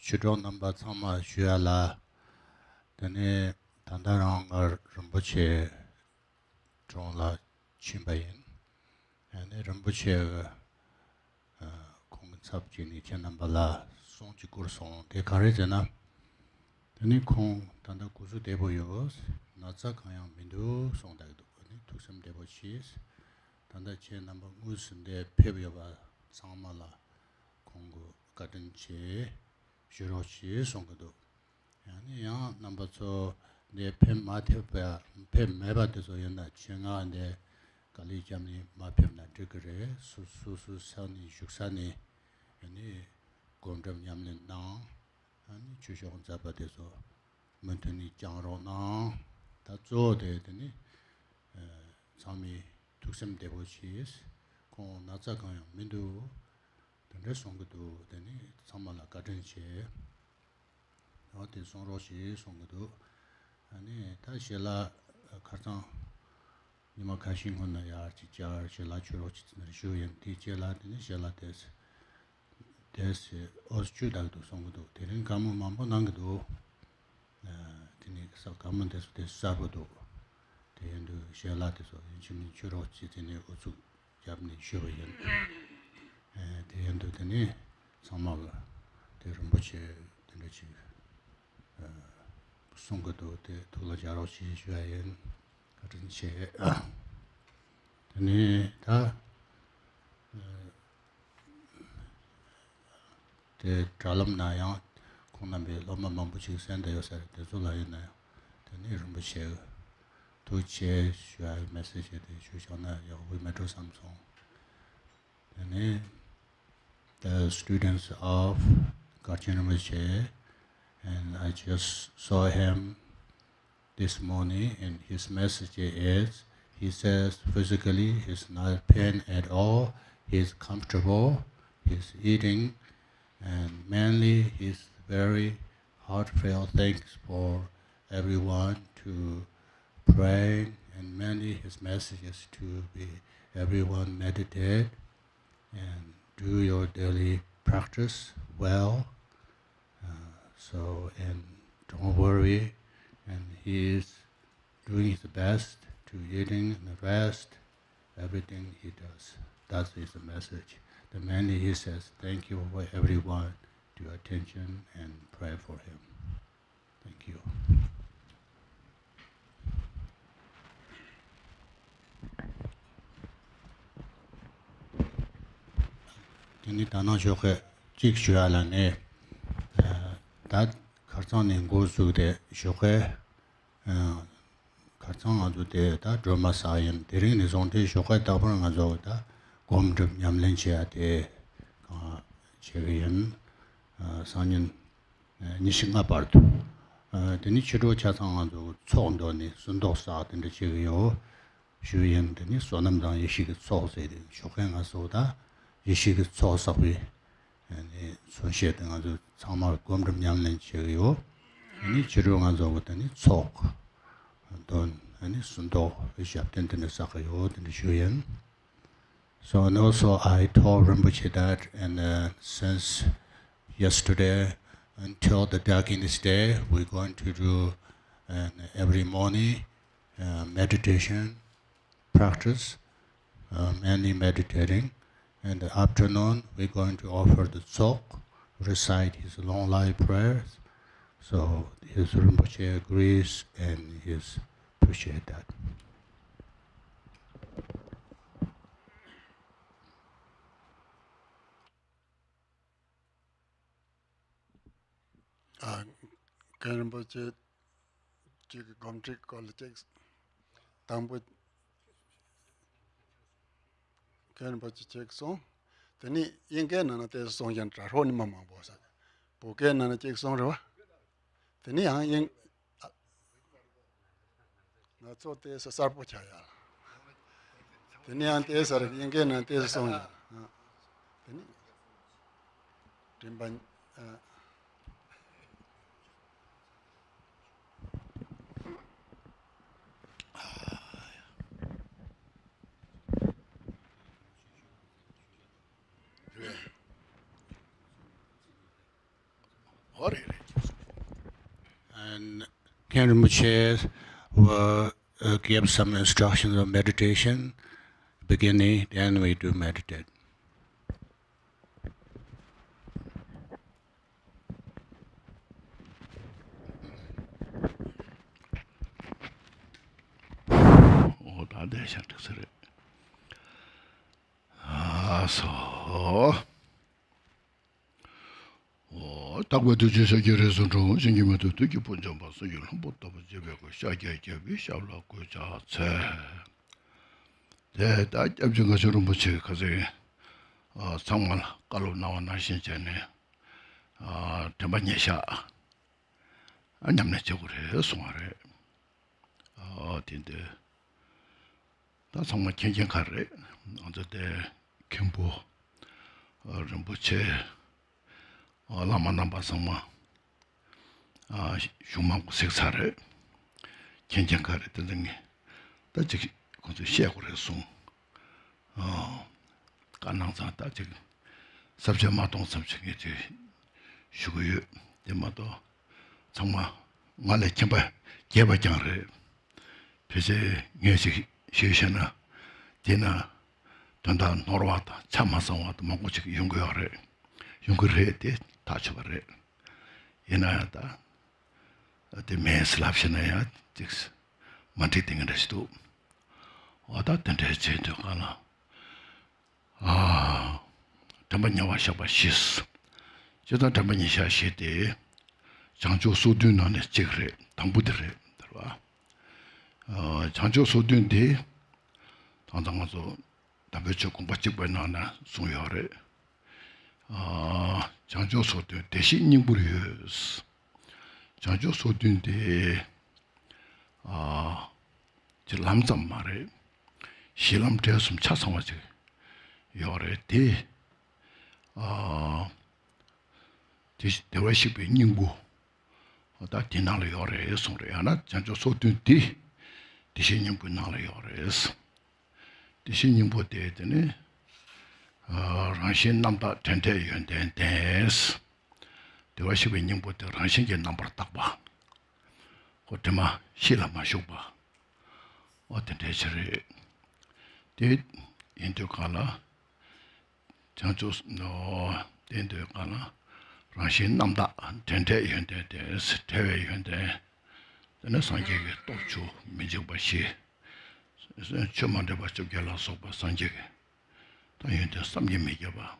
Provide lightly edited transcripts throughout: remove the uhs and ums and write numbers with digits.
Chudron number Sama Shuala, Dene Tandaranga Rinpoche Dronla Chimbayin, and Rinpoche Kong Sabjini Chanambala, Sonji Gurson, De Karizana, Dene Kong Tanda Kuzu Debo Yos, Natsa Kayang Mindu, Sondagdo, took some Debo cheese, Tanda Che number Mus and De Pebiova, Samala, Congo, Garden Che. Shiroshi Songado. And young number so the Pem Matipia, Pem Mebatiso in that Chinga and the Kali Jamni Mapim Natigre, Susu Sani Shuksani, and the Gondram Yamlin Nang, and Chushon Zapatiso, Montani Janro Nang, that's all the Sami took some devotees, Kon Natsakan Mindu. The Songado, then Samala Garden Che, or the Sonroshi Songado, and Tashela Carton Nimakashin on the yard, Jar, Shela Churoch, Shuyan, Tichela, and Shela Des Oschuda to Songado, Terin Kamu Mambo Nangado, Tinik Sakamantes de Sabado, the end of Shelatis or Jimmy Churoch, in the Osu Jabni Shuyan. The end of the knee, some of the Rinpoche, the chief Songado, the Tulajaroshi, Shuayan, Garchen Rinpoche, the knee, the Tralam Naya, Konambe, Loma Mambuchi, send yourself, the Zulayana, the knee Rinpoche, to chair, Shuai message, the Shushana, we met Samsung. And the students of Garchen Rinpoche, and I just saw him this morning, and his message is, he says physically he's not pain at all, he's comfortable, he's eating, and mainly he's very heartfelt thanks for everyone to pray, and mainly his message is to be everyone meditate and do your daily practice well. And don't worry. And he is doing his best to eating and rest, everything he does. That is the message. The mainly he says, thank you for everyone to your attention and pray for him. Thank you. Tini tana shoke chik shualane that karsan in gozu de shoke karsan adu de da drama sayan derin is on de shoke tabran azo da gomdrum yamlen chia de cheyen sanyin nishinga partu Deni chiru chasanga zo chondo ni sundo sa dende chigiyo shuyen deni sonamdang yeshigi cho se de shukhenga soda yeshigi cho sakwi sunshe denga zo changma gomrim nyamlen chigiyo deni chiru nga zo deni chok don deni sundo yeshab dende sakayo dende shuyen. So and also I told Rinpoche that, and since yesterday until the darkest day, we're going to do every morning meditation practice, mainly meditating. And the afternoon, we're going to offer the tsok, recite his long life prayers. So his Rinpoche agrees, and he appreciate that. Khenchen Rinpoche Gomtrik College Tambut Khenchen Rinpoche Chek Song Teni Yingen Nana Te Song Yan Traroni Mama Bosa Poken Nana Chek Song Rwa Teni Yang Ying Natso Te Sarpo Chaya Teni Yang Te Sar Yingen Nana Te Song Yan Teni Timban And Khenchen Rinpoche will give some instructions on meditation, beginning, then we do meditate. Takwa tu jisa kire sunru, singi matu tu ki punjam basa yulham bota pa jebe ko shagya kyabi shabla ko cha tse. Te ta kyab jinga shurumbu che kaze sangmal kalu nawa nashin che ne tenpa nyesha nyamne che kure sunga re. Tinte ta sangmal khenchen kare, anza te khenpo rinpo che Lama namba sama shumang seksare Khenchen kare tendengi ta chik kunzu xie kore sung kanang zang ta chik sabche matong sabche nge chik shukuyu de mato changma nga le khenpa gyeba kyang re pese nge chik xie xe na dina tanda norwa ta chama sangwa ta mangu chik yunguyo re yungu re de 타치바레 이나야다 어디 메슬랍시나야 직스 만티팅은데스도 와다텐데 제도 가나 담반야와 샤바시스 저도 담반이 샤시데 장조 소드나네 지그레 당부드레 들어와 장조 소드인데 당당하서 담배쪽 공부집 번나나 송여레 장조 소드 대신 인부리스 장조 소드인데 저 남자 말에 실험 되었으면 차상화지 요래 대 대화식 인부 다 디나를 요래 소리 하나 장조 소드인데 대신 인부 나를 요래스 대신 인부 때에는 랑신 남다 텐테 연된 데스 대화식 인부터 랑신게 넘버 딱 봐. 그때마 실험마 쇼봐. 어떤 대처를 대 인도가나 장조 노 인도가나 랑신 남다 텐테 연된 데스 대외 연된 저는 상계게 또주 민족바시 저만데 바쪽 결라서 바 상계게 당연히 삼계 매겨봐.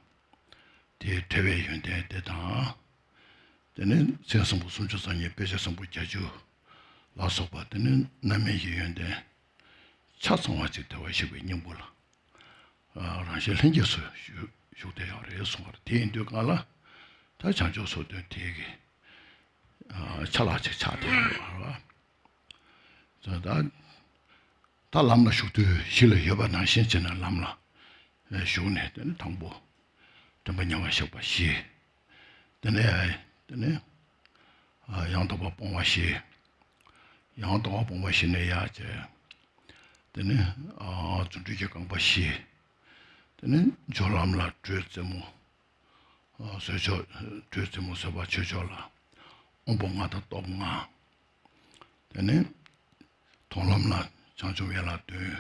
대외 연된 데다 저는 세상 무슨 조상이 배세상 부자주 라서바 때는 남의 연대 차성화지 대화식이 있는 몰라. 라실 행겨서 휴대하래 송을 대인도 가라. 다 장조소도 되게 chalachik chade so da lamla shuktu shila yoba na shinchina lamla shukne dene tangbo tenpa nyawa shakpa shi dene yangtaba pongwa shi ne ya je dene zunduja kangpa shi dene jolamla dwe zemu dwe zemu soba chochola ombo nga ta top nga dene tonglamla chanchumyala dwe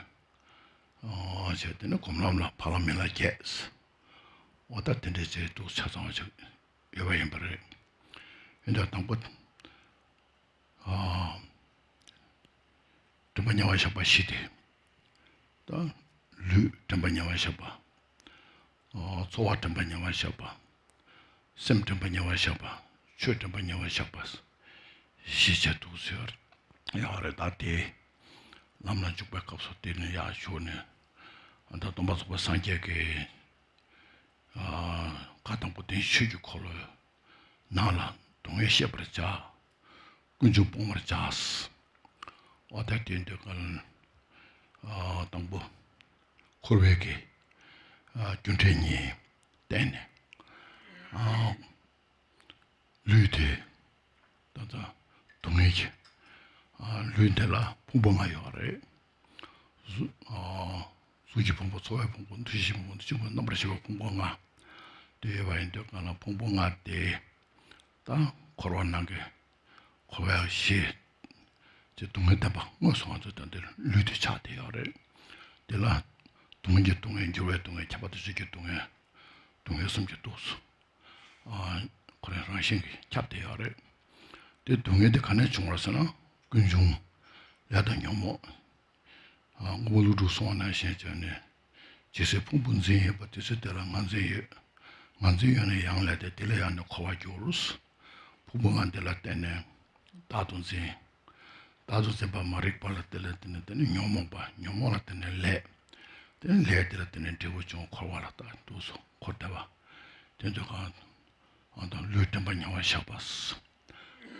je dene komlamla palamila ges oda dene je du chasang je yoba yinpare yinda tangpo tenpa nyawa shakpa shidi da lu tenpa nyawa shakpa tsowa tenpa nyawa shakpa sem tenpa nyawa shakpa chu tenpa nyawa shakpa shi che du suyar yaare da de lamla jukpa kapsa dine ya shu ne anta tomba sopa sangye ke katangpo ten shu ju kolo nala tongye shepra cha kunju pongmar chas oda dinde kal tangpo korwe ke gyunte nyi tenne luide tata tongye ke luide la pongpo nga yore suji pongpo, soya pongpo, tushi pongpo, chingpo nambar shiwa pongpo nga de wayinde kala pongpo nga de ta korwa nange korwa shi je tongye taba nga songa zo tante luide cha de yore de la tongye jirwe tongye chabatu shiki tongye sumje dosu kore rangshingi chab de yore de tongye de kane chungrasana kunjung yada nyomo ngolu songa na shenjane jise pongpon zinye ba jise de la nganzinye ne yang la de le ya no khowa jorus pongpon de la tene dadun zin ba marik pa la de la tene nyomo la tene le de la tene de wo chung khowa la ta doso khoda ba tenjo ka anda lu temba nyawa shabas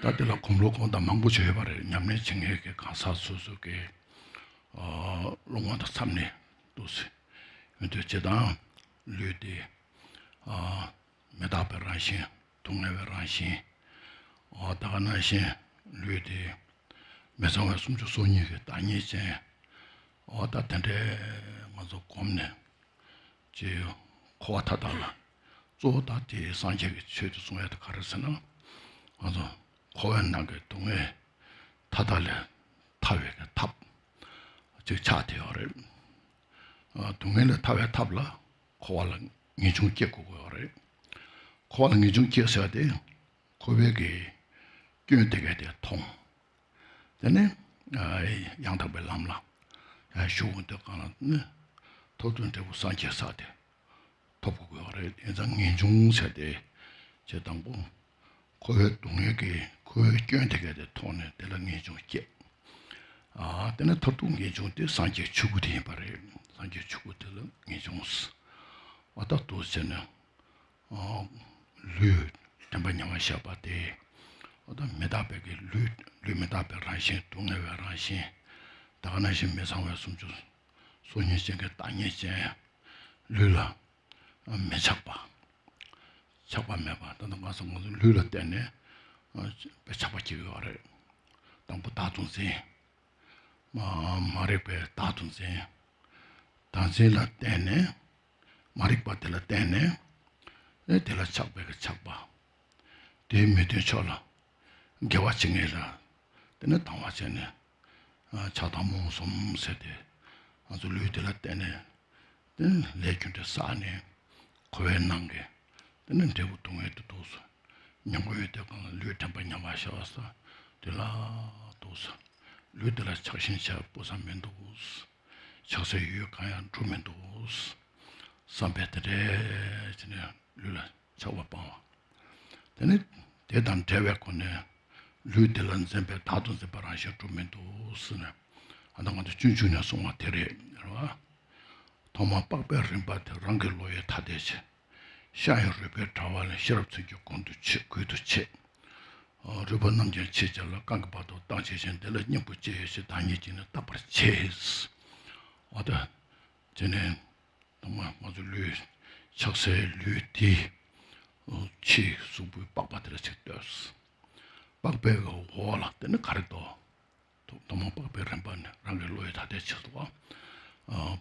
ta de la komlo ko da mangbu che ba re nyamne chinghe ke ka sa su ke longwa da samne dosi 근데 제가 류디 메다베라신 동네베라신 다가나신 류디 메상에 숨주 소니게 다니제 다텐데 맞아 겁네 제 코와타달라 조다티 산제게 최도 송에다 가르스나 맞아 고연나게 동에 타달래 타외게 탑 즉 차대어를 동해를 타외 탑라 고발은 이중 깨고고래 고발은 이중 깨서야 돼 고백이 끼어되게 돼 통. 전에 양탑을 남라 쇼운데 가는데 도든데 우산게 사대 도보고래 인상 이중 세대 제당부 고백 동해게 고백 끼어되게 돼 통에 되는 이중 깨 때는 토뚱이 중때 산게 추구되는 바래 산게 추구들은 이종스 왔다 또 전에 류 담반야와 샤바데 어떤 메다베게 류 메다베 라신 동네와 라신 다가나신 메상와 숨주 소년생게 땅에제 류라 메착바 착바 메바 너는 가서 무슨 류라 때네 배착바지고 알아 당부 다동세 마릭베 다tunse 단세라 때네 마릭바텔라 때네 에텔라 착베가 착바 데메데 쳐라 개와칭에라 때네 당와체네 차다몽 솜세데 아주 류텔라 때네 네 레준데 사네 고엔난게 때는 대부동에도 도서 냥고에다가 류탐바냐마셔서 들라 도서 류들아 자신샤 보상면도스 저서 유가야 주면도스 삼베트레 진짜 류라 저와봐 근데 대단 대외권에 류들은 sempre 다돈 세파라셔 주면도스네 안당한테 준준이야 송아 테레 알아 도마 빡베르림바트 랑겔로에 타데시 샤이르베 타왈 시럽츠기 콘두치 그두치 rūpa namjā chēchā lā kāngā pātō tāng chēchēn tēlā nyingpū chēchē tāngi jīna tāpar chēs. Wādā jēne tōngmā māzu lū chaksē lū tī chī sūpū pākpā tēlā chēk tēs. Pākpē kā wālā tēne kārī tō tōngmā pākpē rāmbā rāngā lōyā tātē chēs wā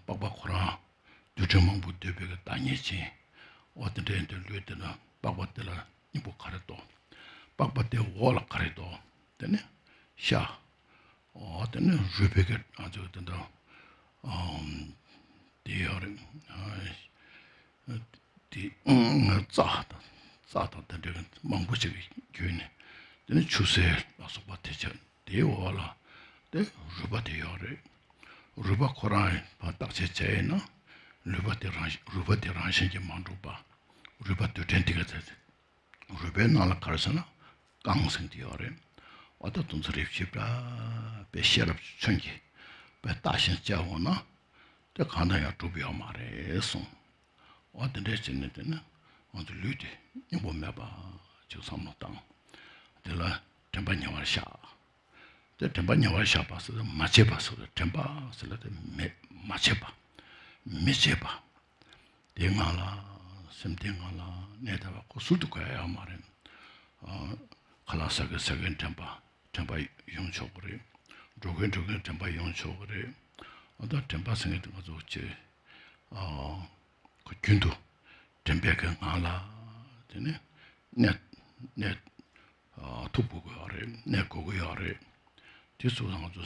pākpā khurā dūchā māngbū tēpē kā tāngi chē wādā tēnē lū tēlā pākpā tēlā nyingpū kārī tō 박바데 wall 가래도 되네 샤 되네 주베게 아주 된다 디어링 디 자다 되는 망부지 교네 되네 주세 와서 바테죠 디월라 데 루바데요레 루바 코라이 바닥제 제나 루바데란신게 만루바 루바데 텐티가 되지 루베 나라 가르사나 강성디어레 어떤 돈스럽 싶다 배시럽 천기 배 다신 자원나 저 간다야 두비어 말해서 어떤 데는 어디 류디 이거 매봐 저 삼노당 들라 템바냐와샤 저 템바냐와샤 봐서 마체봐서 템바슬라 마체봐 미체봐 땡알라 샘땡알라 내가 고수도 가야 말해 칼라사가 세겐 템바 용초그래 조겐 템바 용초그래 어다 템바 생겼던 거 좋지 그 균도 템베가 알아 되네 넷 투부고 아래 내고고 아래 뒤소상 저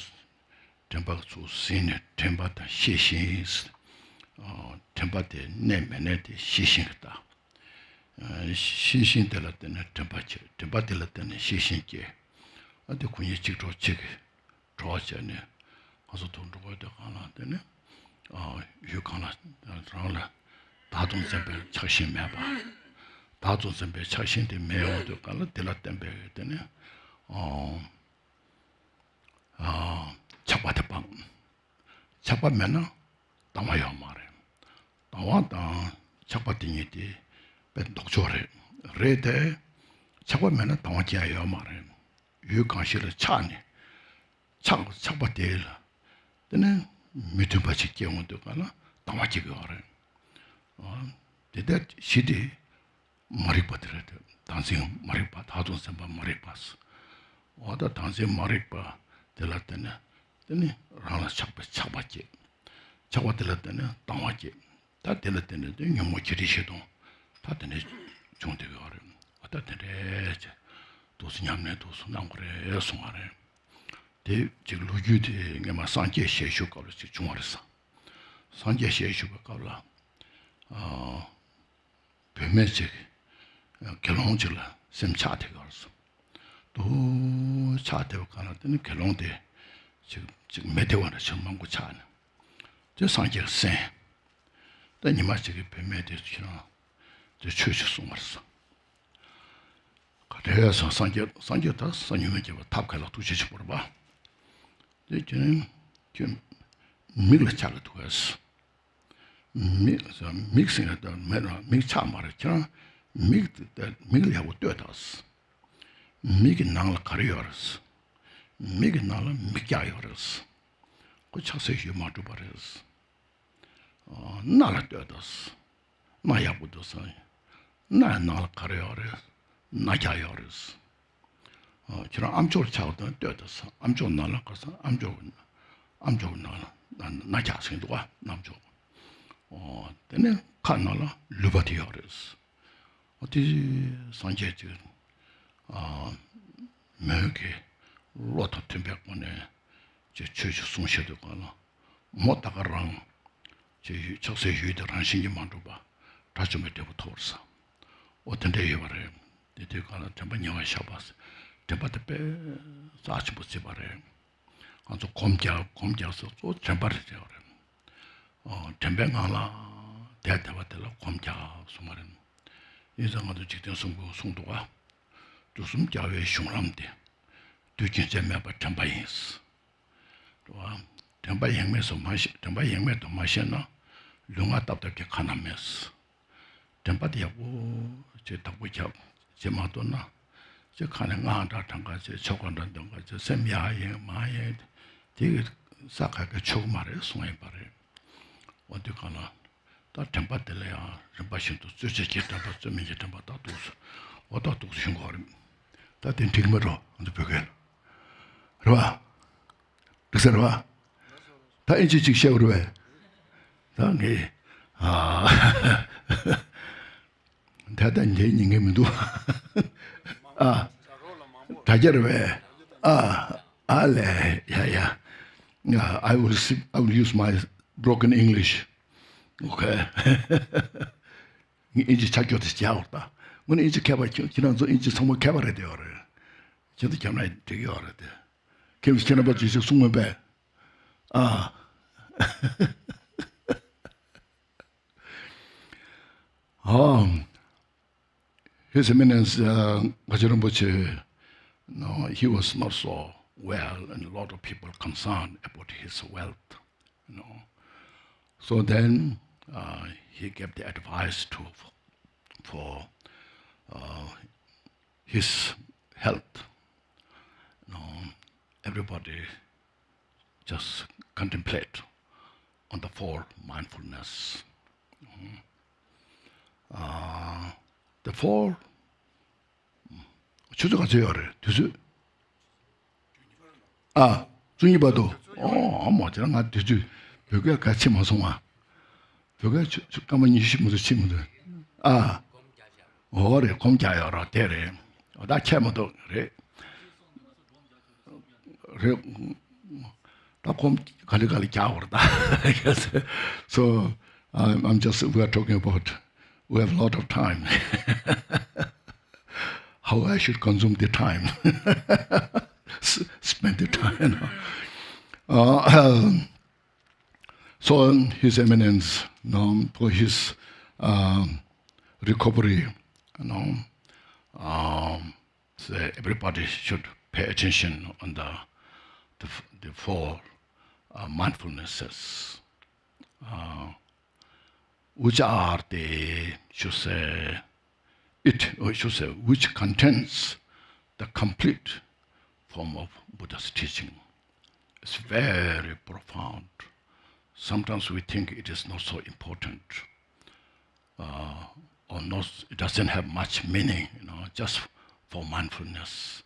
템바 수 신네 템바다 시신 템바데 내면에데 시신다 시신 될 때는 템바 될 때는 시신께 어디 군이 직접 좋아하잖아요. 가서 돈 주고 하나 되네. 유카나 라라 다돈 선배 차신 매봐. 다돈 선배 차신데 매어도 갈라 될 때는 되네. 잡아대 방. 잡아면은 나와요 말해. 나와다 잡아등이지. 독초래 레데 잡으면은 당황해요 말해. 유강실을 차네. 잡아대일. 근데 미트바치 경우도 가나 당황하게 알아. 데데 시디 머리빠들에 당신 머리빠 다돈 선바 머리빠스. 와다 당신 머리빠 될었더니 근데 라나 잡았지. 잡아들었더니 당황하게. 다 될었더니 너무 지리시도 다들 정되게 하려. 어떻게 도스냠네 도스 남그래 송하래. 대 지금 루규데 내가 산제 셰쇼 걸었지 중얼었어. 산제 셰쇼가 걸라. 배매직 결혼질라 샘차대 걸었어. 또 차대 가는데 결혼대 지금 메대와는 전망고 차는. 저 산제 세. 또 니마치게 배매대 지나 저 추시 숨었어. 그래서 산제다 산유에게 탑칼로 두시지 버봐. 이제는 좀 밀을 차가 두었어. 믹싱하다 매나 믹차 말했잖아. 밀하고 떼었어. 미기 나를 가려었어. 미기 나를 미겨였어. 그 차서 휴마도 버렸어. 나를 떼었어. 나야부도서 나를 가려어요. 나야요스. 저런 암쪽을 차거든 떼었어. 암쪽 날아가서 암쪽 나라. 나야생도 와 남쪽. 근데 칸나라 루바티요스. 어디 산제지 매게 로터 템백문에 제 최초 송셔도 가나 못다가랑 제 적세 휴대한 신경만 봐. 다시 몇 때부터 왔어. 어떤 데에 말해. 이제 가나 잠깐 영화 샤바스. 잠바데 빼 사치 붙지 말해. 아주 검자서 또 잠바를 줘. 잠뱅 하나 대대받들라 검자 수말은 이상하도 직전 송도가 두숨 자외 흉람대. 두진제 매바 잠바이스. 또 잠바이 행매서 마시 잠바이 행매도 마시나 룽아 답답게 가나면서 잠바디하고 제 답보자 제 마도나 저 가능한다 당가지 조건단 당가지 셈야에 마에 되게 사카가 조금 말해 송해 말해 어디 가나 다 템바들이야 렘바신도 주제지 템바 좀 이제 템바 다 도스 어다 도스 신고하림 다 된팅으로 언제 벽에 그러와 그래서 다 이제 직시하고 왜 당에 아 대단 예능에도 아 다저를 왜 알레 야야 I will use my broken English. Okay. 이제 자기도 지하다. 오늘 이제 개발 지난주 이제 정말 개발해야 돼요. 저도 개발해야 돼요. 개발 지난번 이제 숨을 배. His Eminence Garchen Rinpoche, no, he was not so well, and a lot of people concerned about his wealth, you know. So then he gave the advice for his health. You know, everybody just contemplate on the four mindfulness. The four 주저가 제어래. 주저. 중이봐도 뭐 저랑 같이 주저. 벽에 같이 마송아. 벽에 잠깐만 20분도 치면은 어래 공자여라 대래. 나 채모도 그래. 그래 나곰 갈리갈리 자오르다. So we are talking about we have a lot of time. How I should consume the time. Spend the time. So His Eminence, for his recovery, so everybody should pay attention on the four mindfulnesses, which are which contains the complete form of Buddha's teaching. It's very profound. Sometimes we think it is not so important, or not. It doesn't have much meaning, just for mindfulness.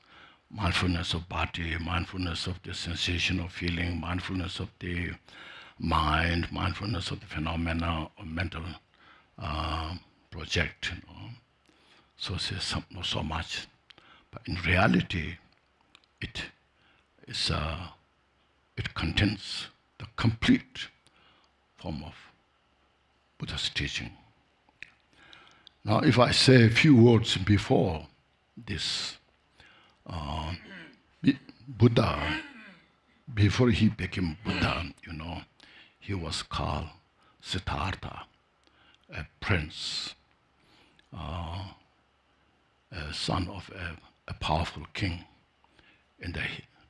Mindfulness of body, mindfulness of the sensation of feeling, mindfulness of the mind, mindfulness of the phenomena of mental project. So it's not so much, but in reality, it contains the complete form of Buddha's teaching. Now, if I say a few words before this, Buddha, before he became Buddha, he was called Siddhartha, a prince, a son of a powerful king in the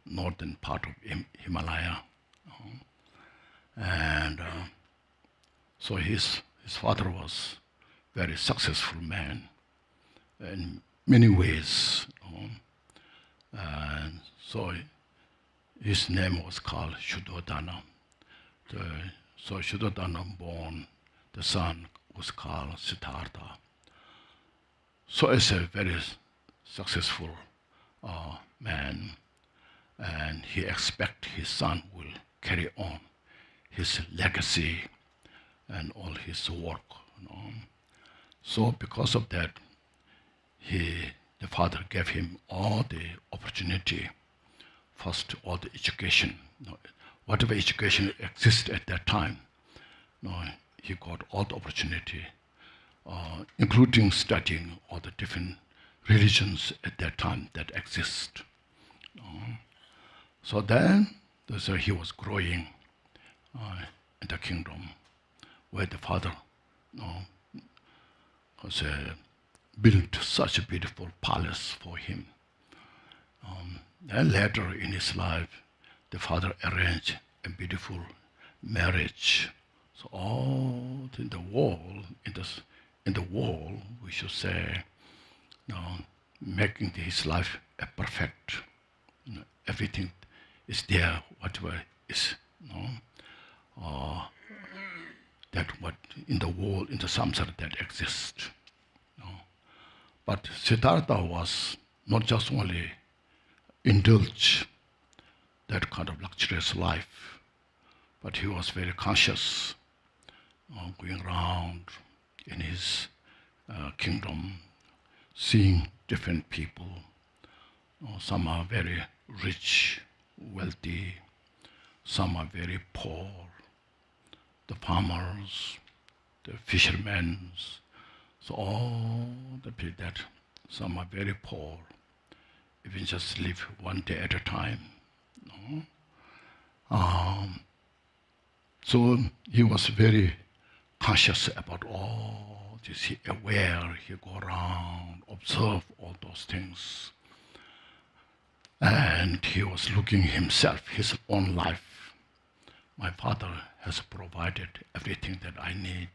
northern part of Himalaya. And so his father was a very successful man in many ways. And so his name was called Shuddhodana. So Shuddhodana born, the son was called Siddhartha. So as a very successful man, and he expects his son will carry on his legacy and all his work. So because of that, the father gave him all the opportunity, first all the education, whatever education existed at that time, he got all the opportunity, including studying all the different religions at that time that exist. So then, he was growing in the kingdom, where the father built such a beautiful palace for him. And later in his life, the father arranged a beautiful marriage. So all in the world, we should say, making his life a perfect. Everything is there, whatever is, that what in the world, in the samsara that exists. But Siddhartha was not just only indulge that kind of luxurious life, but he was very conscious, going around in his kingdom, seeing different people. Some are very rich, wealthy, some are very poor, the farmers, the fishermen. So all the people that some are very poor, even just live one day at a time. So he was very conscious about all this. He aware, he go around, observe all those things. And he was looking himself, his own life. My father has provided everything that I need.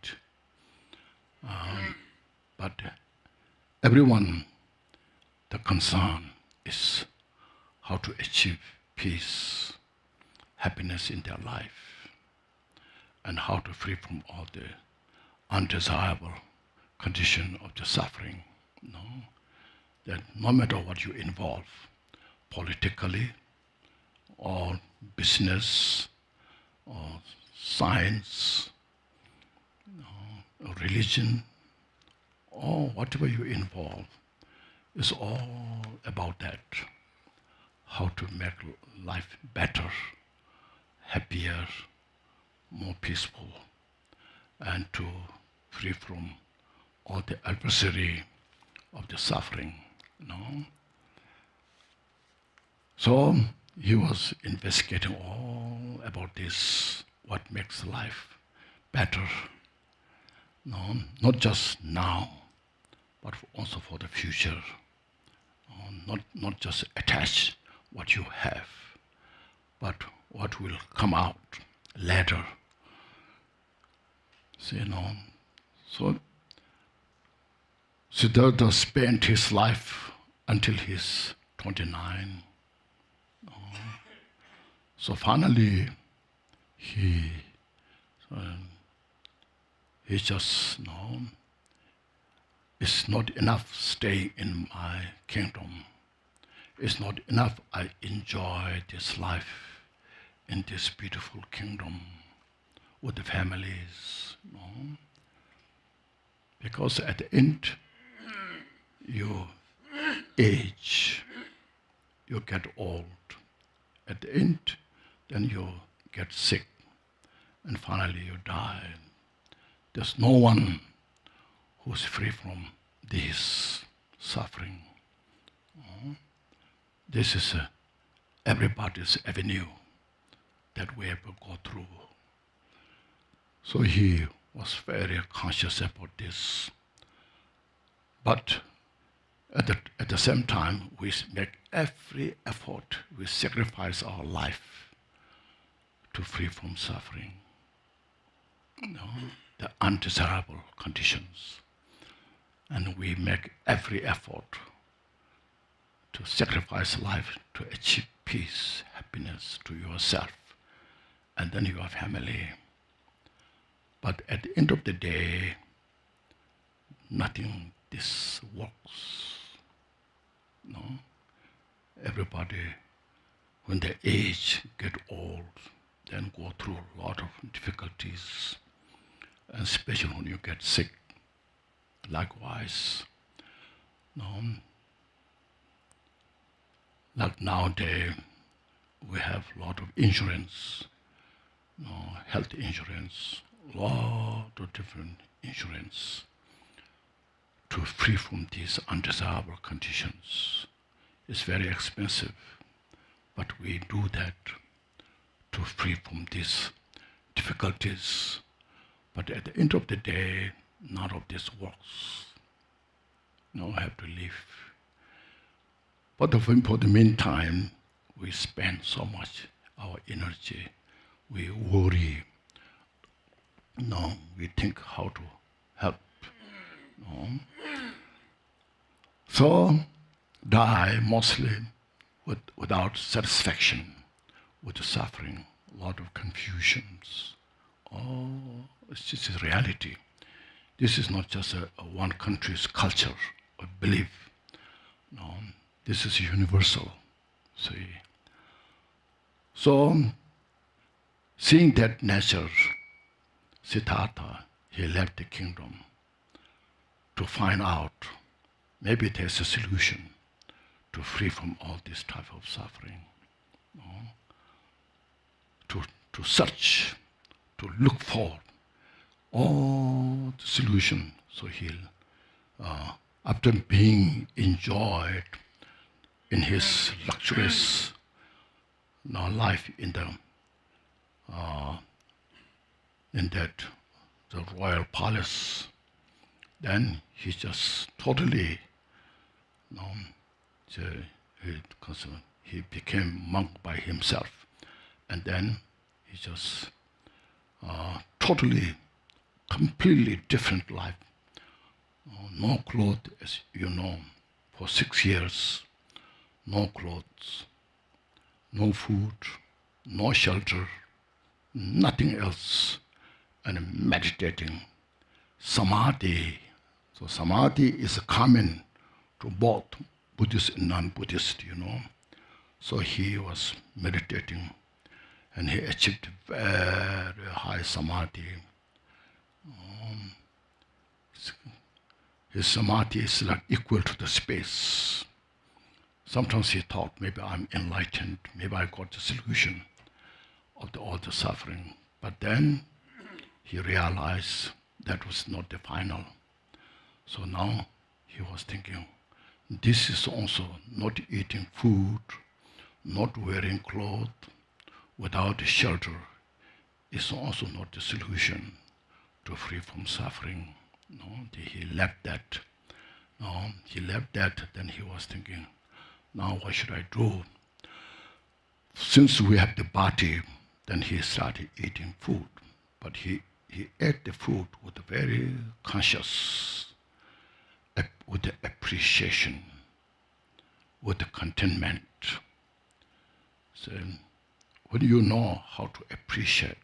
But everyone, the concern is how to achieve peace, happiness in their life, and how to free from all the undesirable condition of the suffering. That no matter what you involve, politically, or business, or science, or religion, or whatever you involve, is all about that. How to make life better, happier, more peaceful, and to free from all the adversary of the suffering. So he was investigating all about this, what makes life better. Not just now, but also for the future. Not just attach what you have, but what will come out later. So Siddhartha spent his life until he's 29. So finally, he just it's not enough staying in my kingdom. It's not enough I enjoy this life in this beautiful kingdom with the families. Because at the end, you age, you get old. At the end, then you get sick, and finally you die. There's no one who's free from this suffering. This is everybody's avenue that we have to go through. So he was very conscious about this. But at the same time, we make every effort, we sacrifice our life to free from suffering, the undesirable conditions. And we make every effort to sacrifice life to achieve peace, happiness to yourself, and then your family. But at the end of the day, nothing this works. Everybody, when they age, get old, then go through a lot of difficulties, and especially when you get sick. Likewise, like nowadays, we have a lot of insurance, health insurance, lot of different insurance to free from these undesirable conditions. It's very expensive, but we do that to free from these difficulties. But at the end of the day, none of this works. I have to live. But for the meantime, we spend so much our energy. We worry. We think how to help. So die mostly without satisfaction, with suffering, a lot of confusions. Oh, it's just a reality. This is not just a one country's culture or belief. No, this is universal. See. So, seeing that nature, Siddhartha, he left the kingdom to find out maybe there's a solution to free from all this type of suffering. No? To search, to look for all the solution. So after being enjoyed in his luxurious life in the royal palace, then he just totally, he became monk by himself, and then he just totally, completely different life. No clothes, as you know, for 6 years, no clothes, no food, no shelter, nothing else, and meditating. Samadhi. So samadhi is common to both Buddhist and non-Buddhist, So he was meditating, and he achieved very high samadhi. His samadhi is like equal to the space. Sometimes he thought, maybe I'm enlightened, maybe I got the solution of all the suffering. But then he realized that was not the final. So now he was thinking, this is also not eating food, not wearing clothes, without shelter, is also not the solution to free from suffering. No, he left that. No, he left that, then he was thinking, now what should I do? Since we have the body, then he started eating food. But he ate the food with a very conscious, with the appreciation, with the contentment. So when you know how to appreciate,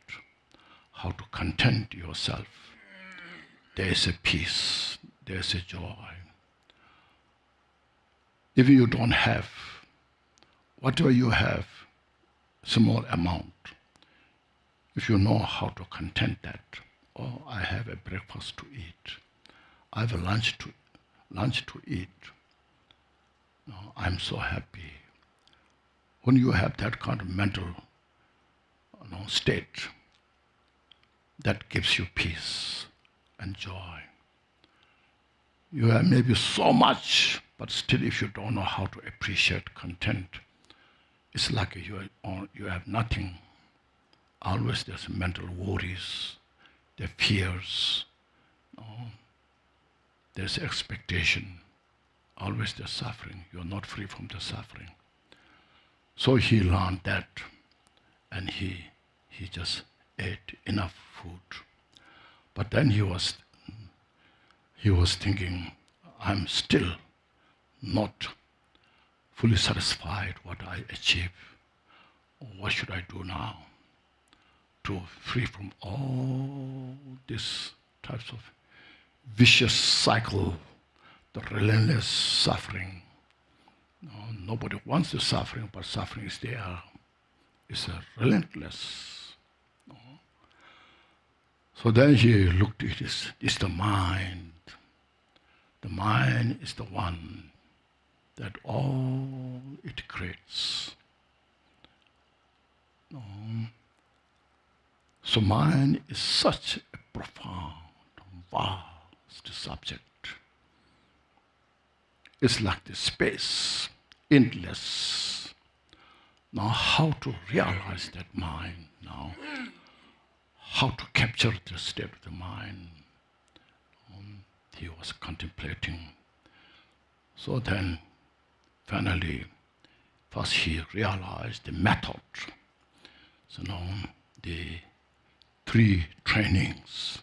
how to content yourself, there is a peace, there is a joy. If you don't have, whatever you have, small amount, if you know how to content that, oh, I have a breakfast to eat, I have a lunch to eat, no, I'm so happy. When you have that kind of mental state, that gives you peace and joy. You have maybe so much, but still if you don't know how to appreciate content, it's like you have nothing. Always there's mental worries, there are fears, there's expectation, always there's suffering. You're not free from the suffering. So he learned that, and he just ate enough food. But then he was thinking, I'm still not fully satisfied what I achieved. What should I do now to free from all these types of vicious cycle, the relentless suffering? Nobody wants the suffering, but suffering is there. It's relentless. So then he looked at it. It's the mind. The mind is the one that all it creates. So mind is such a profound, vast subject. It's like the space, endless. Now how to realize that mind now? How to capture the state of the mind? He was contemplating. So then, finally, first he realized the method. So now, the 3 trainings,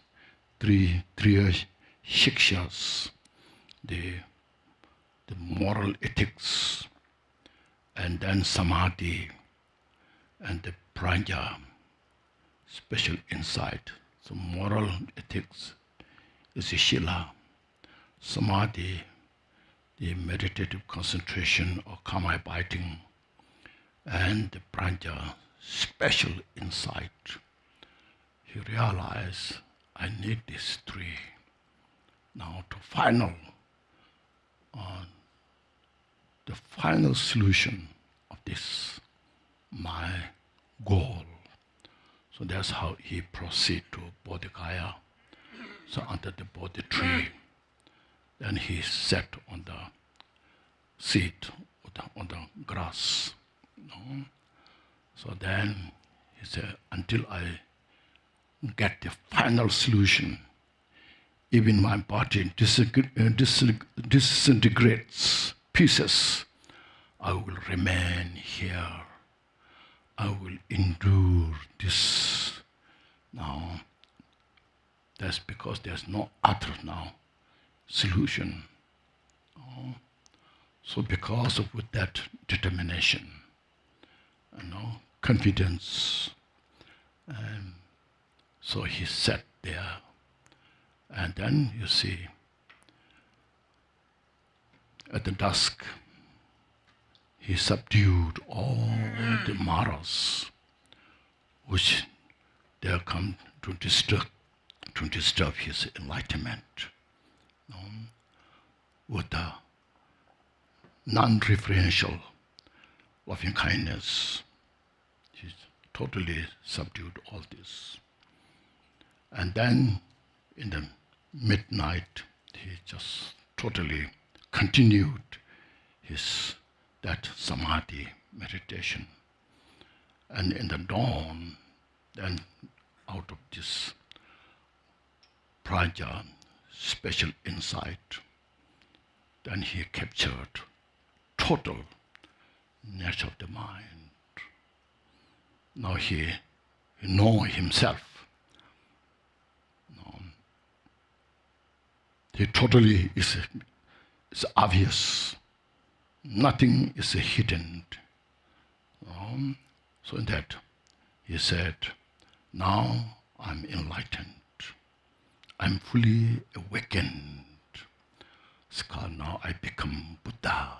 3 shikshas, the the moral ethics, and then samadhi, and the prajna, special insight. So moral ethics is the shila, samadhi, the meditative concentration or karma abiding, and the prajna, special insight. You realize, I need these three. Now the final solution of this, my goal. So that's how he proceed to Bodhikaya. So under the Bodhi tree, then he sat on the seat, on the grass. So then he said, until I get the final solution, even my body disintegrates pieces, I will remain here. I will endure this. Now, that's because there's no other now solution. So because of with that determination, confidence, so he sat there, and then you see, at the dusk, he subdued all the maras which they come to disturb his enlightenment, with the non-referential loving kindness. He totally subdued all this. And then in the midnight, he just totally continued that samadhi meditation. And in the dawn, then out of this prajna, special insight, then he captured total nature of the mind. Now he knows himself. He totally is obvious. Nothing is hidden. So in that, he said, now I'm enlightened. I'm fully awakened. It's called now I become Buddha.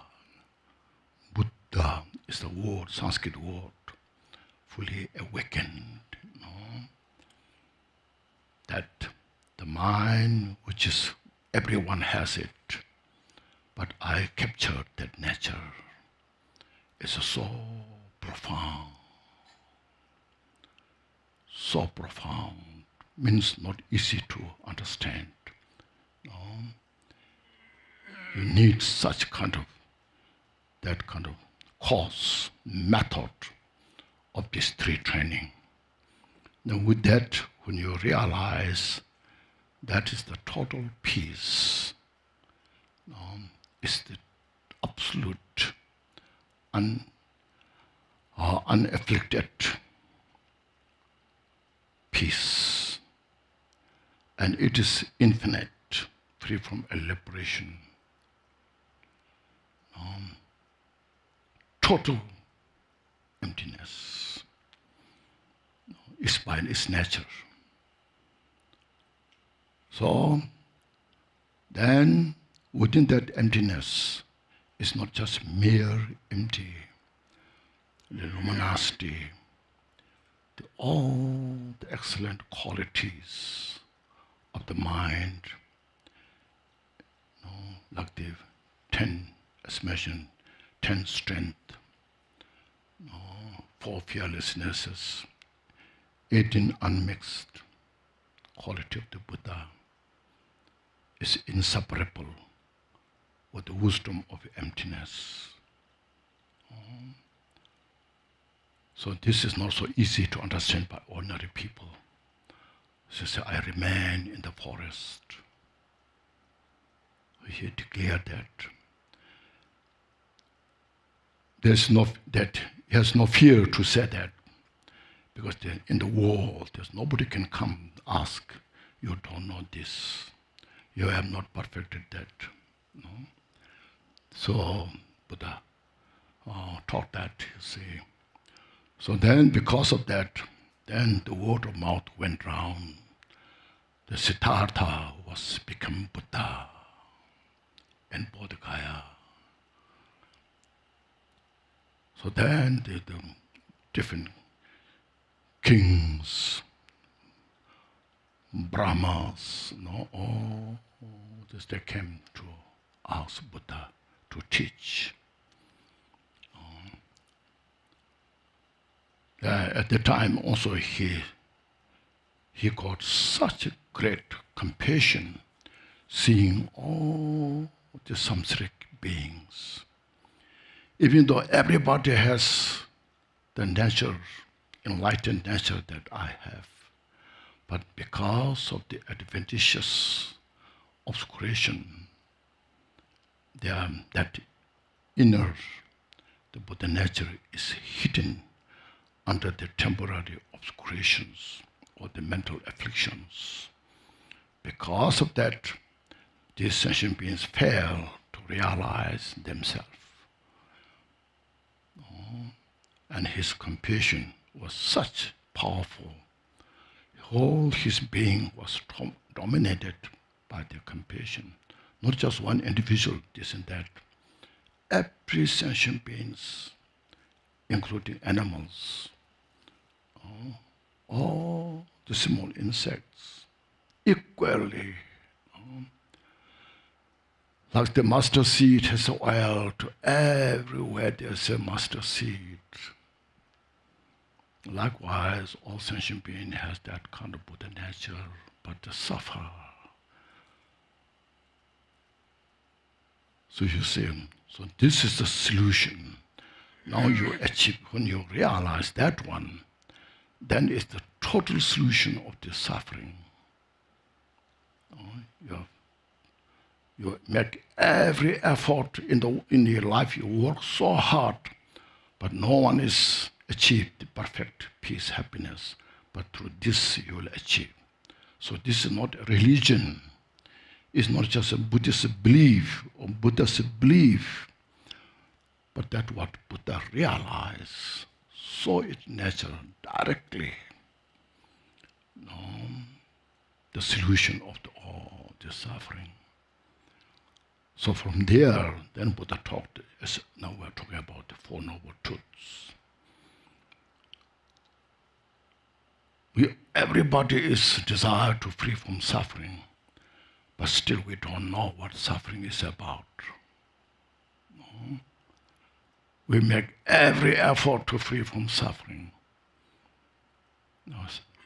Buddha is the word, Sanskrit word, fully awakened. That the mind, which is, everyone has it, but I captured that nature. It's so profound. So profound, means not easy to understand. You need such that kind of course, method of this three training. Now with that, when you realize that is the total peace, is the absolute unafflicted peace, and it is infinite, free from elaboration. Total emptiness is by its nature. So then within that emptiness is not just mere empty, the luminosity, all the excellent qualities of the mind, like the 10, as mentioned, 10 strength, 4 fearlessnesses, 18 unmixed quality of the Buddha is inseparable with the wisdom of emptiness. So this is not so easy to understand by ordinary people. So say, I remain in the forest. He declared that. He has no fear to say that, because in the world, nobody can come ask, you don't know this, you have not perfected that. So Buddha taught that, you see. So then, because of that, then the word of mouth went round. The Siddhartha was become Buddha and Bodhgaya. So then the different kings, Brahmas, all this, they came to ask Buddha to teach. At the time also he got such a great compassion seeing all the samsaric beings. Even though everybody has the nature, enlightened nature that I have, but because of the adventitious obscuration, that inner, the Buddha nature is hidden under the temporary obscurations or the mental afflictions. Because of that, these sentient beings fail to realize themselves. And his compassion was such powerful. Whole his being was dominated by the compassion. Not just one individual, this and that. Every sentient beings, including animals, all the small insects, equally. Like the mustard seed has oil, to everywhere there's a mustard seed. Likewise, all sentient being has that kind of Buddha nature, but they suffer. So you see, so this is the solution. Now you achieve, when you realize that one, then it's the total solution of the suffering. You make every effort in your life, you work so hard, but no one is achieved the perfect peace, happiness, but through this you will achieve. So this is not a religion. It's not just a Buddhist belief or Buddha's belief, but that what Buddha realized, saw its nature directly. The solution of all the suffering. So from there, then Buddha talked, now we're talking about the Four Noble Truths. Everybody is desired to free from suffering, but still we don't know what suffering is about. We make every effort to free from suffering.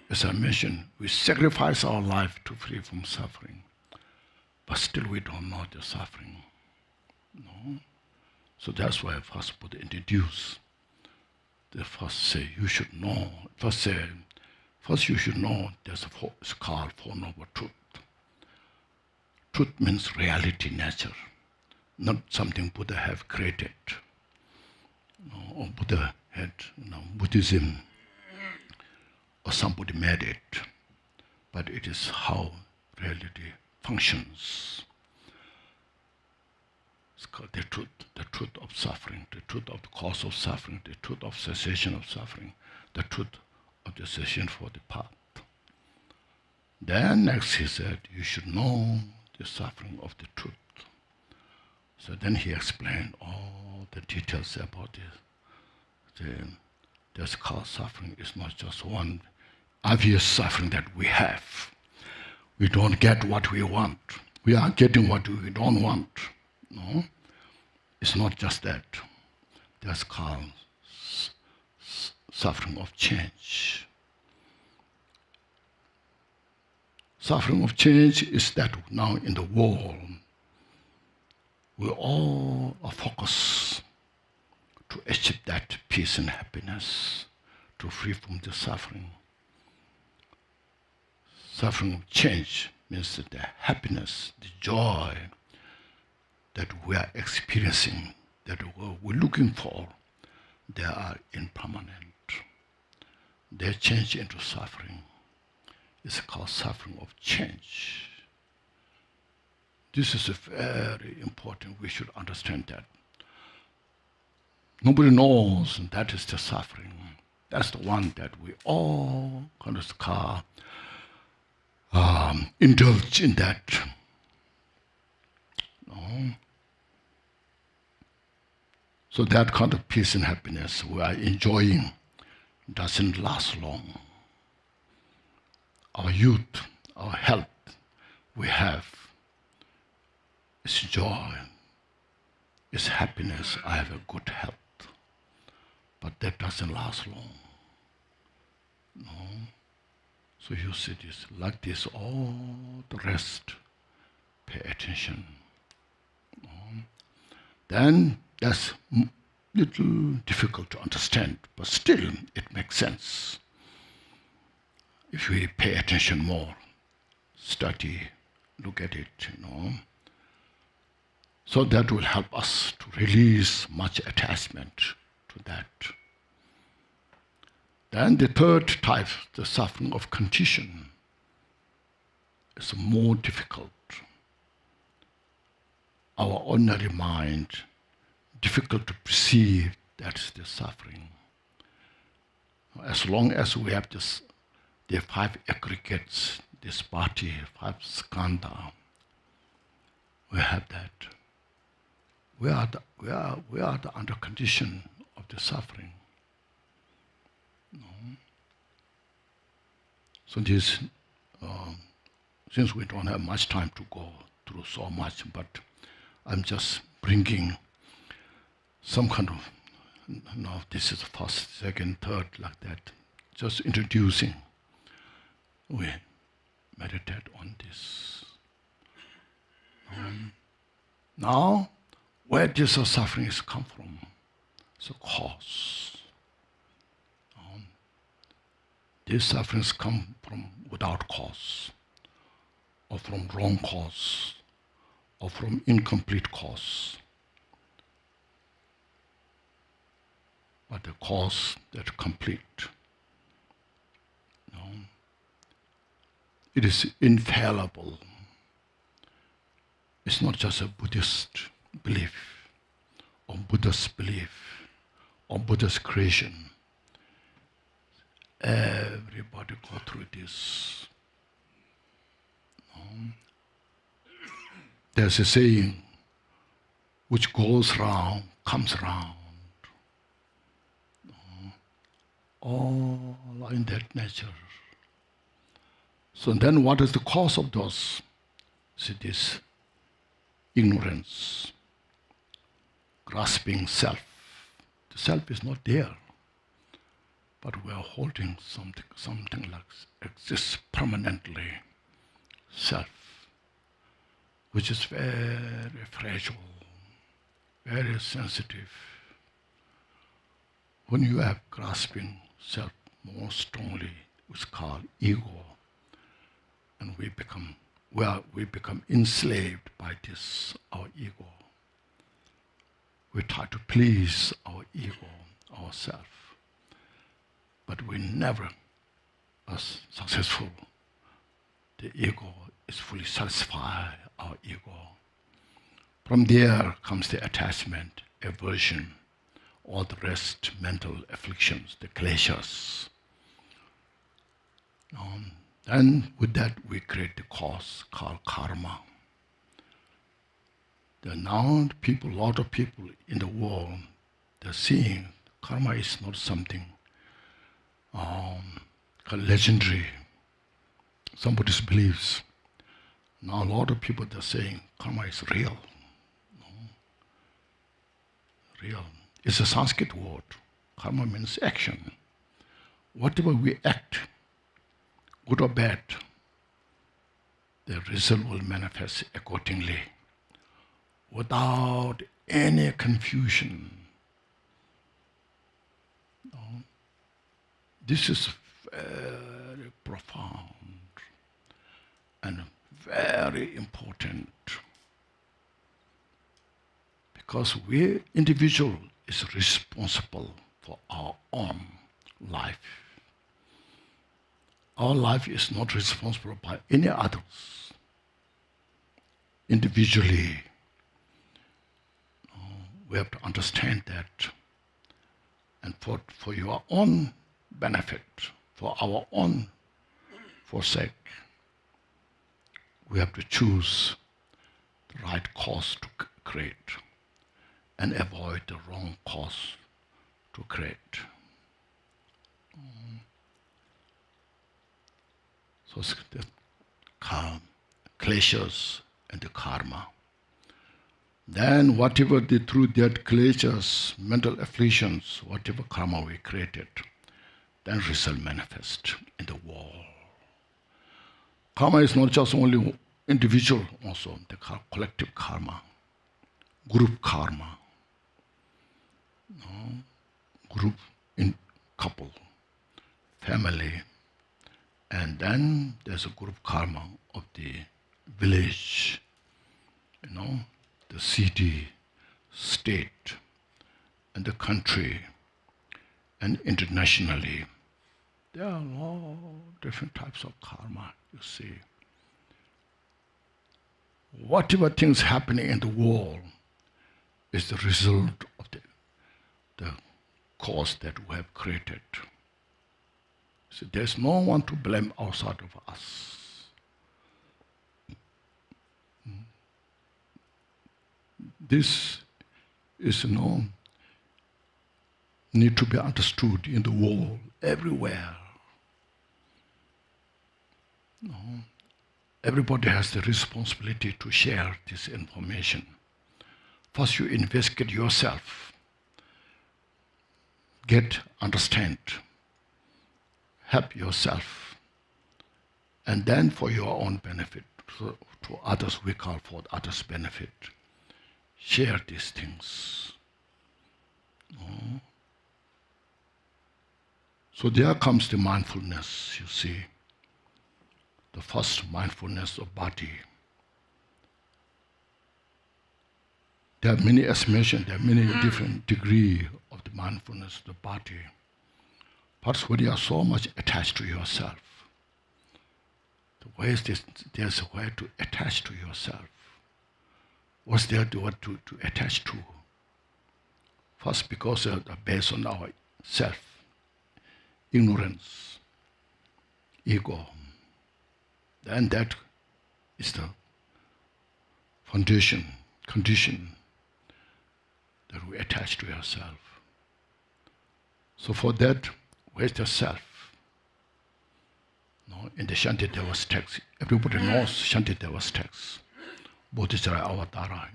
As I mentioned, we sacrifice our life to free from suffering, but still we don't know the suffering. So that's why first Buddha introduced. They first say you should know. First you should know it's called Four Noble Truth. Truth means reality, nature, not something Buddha have created. Or Buddha had, Buddhism, or somebody made it, but it is how reality functions. It's called the truth of suffering, the truth of the cause of suffering, the truth of cessation of suffering, the truth of the cessation for the path. Then next he said, you should know the suffering of the truth. So then he explained all the details about this. This cause suffering is not just one obvious suffering that we have. We don't get what we want. We are getting what we don't want. No, it's not just that. That's called suffering of change. Suffering of change is that now in the world, we all are focused to achieve that peace and happiness, to free from the suffering. Suffering of change means that the happiness, the joy that we are experiencing, that we're looking for, they are impermanent. They change into suffering. It's called suffering of change. This is very important. We should understand that. Nobody knows that is the suffering. That's the one that we all kind of indulge in that. No? So that kind of peace and happiness we are enjoying doesn't last long. Our youth, our health, we have is joy, is happiness. I have a good health. But that doesn't last long. No. So you see this, like this, all the rest, pay attention. No. Then that's little difficult to understand, but still it makes sense. If we pay attention more, study, look at it, So that will help us to release much attachment to that. Then the third type, the suffering of condition, is more difficult. Our ordinary mind, difficult to perceive that's the suffering. As long as we have the 5 aggregates, this body, 5 skandha, we have that. We are the under condition of the suffering. No. So this, since we don't have much time to go through so much, but I'm just bringing some kind of, this is the first, second, third, like that. Just introducing. We meditate on this. Now, where this suffering is come from? It's a cause. These sufferings come from without cause, or from wrong cause, or from incomplete cause. But the cause that's complete. It is infallible. It's not just a Buddhist belief, or Buddha's belief, or Buddha's creation. Everybody go through this. There's a saying, which goes round, comes round. All are in that nature. So then what is the cause of those? See this ignorance, grasping self. The self is not there, but we are holding something like exists permanently, self, which is very fragile, very sensitive. When you are grasping self more strongly, it's called ego, and we become enslaved by this, our ego. We try to please our ego, ourself, but we never are successful. The ego is fully satisfied, our ego. From there comes the attachment, aversion, all the rest, mental afflictions, the kleshas. And with that we create the cause called karma. There are now a lot of people in the world, they're seeing karma is not something legendary. Somebody believes. Now a lot of people are saying karma is real. Real. It's a Sanskrit word. Karma means action. Whatever we act, good or bad, the result will manifest accordingly, without any confusion. This is very profound and very important, because we, individual, is responsible for our own life. Our life is not responsible by any others. individually. We have to understand that. And for your own benefit, for our own forsake, we have to choose the right cause to create and avoid the wrong cause to create. So it's the kleshas and the karma. Then whatever through that kleshas, mental afflictions, whatever karma we created, then result manifest in the world. Karma is not just only individual, also the collective karma, group karma, group in couple, family, and then there's a group karma of the village, the city, state, and the country, and internationally. There are all different types of karma, you see. Whatever things happening in the world is the result of the cause that we have created. So there's no one to blame outside of us. This is need to be understood in the world, everywhere. Everybody has the responsibility to share this information. First you investigate yourself, understand, help yourself, and then for your own benefit, so to others we call for others' benefit. Share these things. So there comes the mindfulness, you see. The first mindfulness of body. There are many estimations, there are many different degrees of the mindfulness of the body. But when you are so much attached to yourself, there's a way to attach to yourself. What's there to attach to? First, because they're based on our self, ignorance, ego. Then that is the condition that we attach to yourself. So for that, where's the self? In the Shantideva's text, everybody knows Shantideva's text. Bodhisattva Avatara,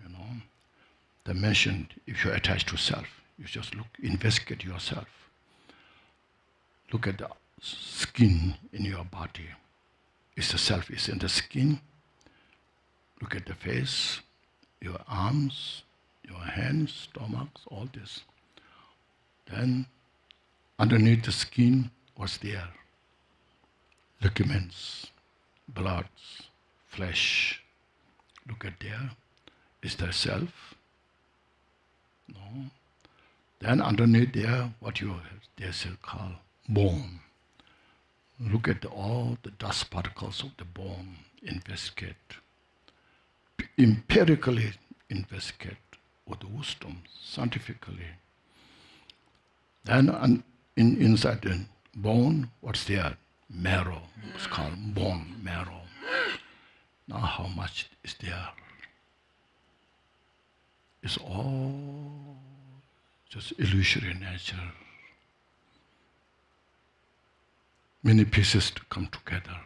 They mentioned if you're attached to self, you just investigate yourself. Look at the skin in your body. Is the self is in the skin? Look at the face, your arms, your hands, stomachs, all this. Then underneath the skin, what's there? Ligaments, bloods, flesh. Look at there. Is there self? No. Then underneath there, what you have, there's called bone. Look at all the dust particles of the bone. Investigate. Empirically investigate with wisdom, scientifically. Then inside the bone, what's there? Marrow. It's called bone marrow. Now how much is there? It's all just illusory nature. Many pieces to come together,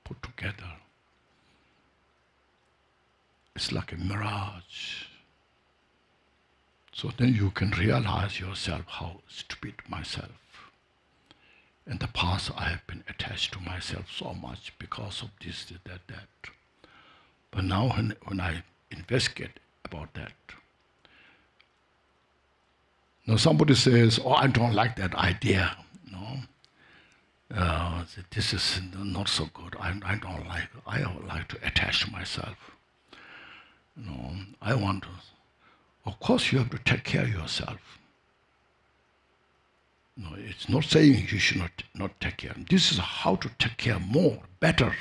put together. It's like a mirage. So then you can realize yourself how stupid myself. In the past I have been attached to myself so much because of this, that. But now when I investigate about that, now somebody says, oh, I don't like that idea, this is not so good. I don't like it. I would like to attach to myself. I want to. Of course you have to take care of yourself. No, it's not saying you should not take care. This is how to take care more, better.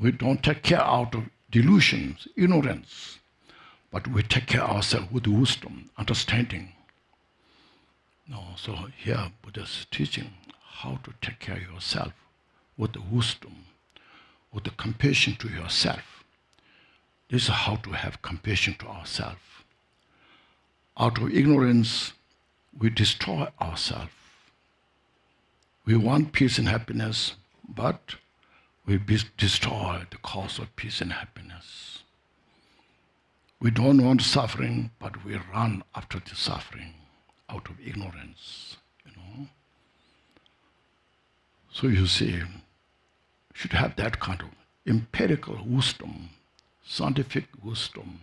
We don't take care out of delusions, ignorance, but we take care ourselves with wisdom, understanding. No, so here Buddha's teaching how to take care of yourself with the wisdom, with the compassion to yourself. This is how to have compassion to ourselves. Out of ignorance, we destroy ourselves. We want peace and happiness, but we destroy the cause of peace and happiness. We don't want suffering, but we run after the suffering out of ignorance, So you see, you should have that kind of empirical wisdom, scientific wisdom,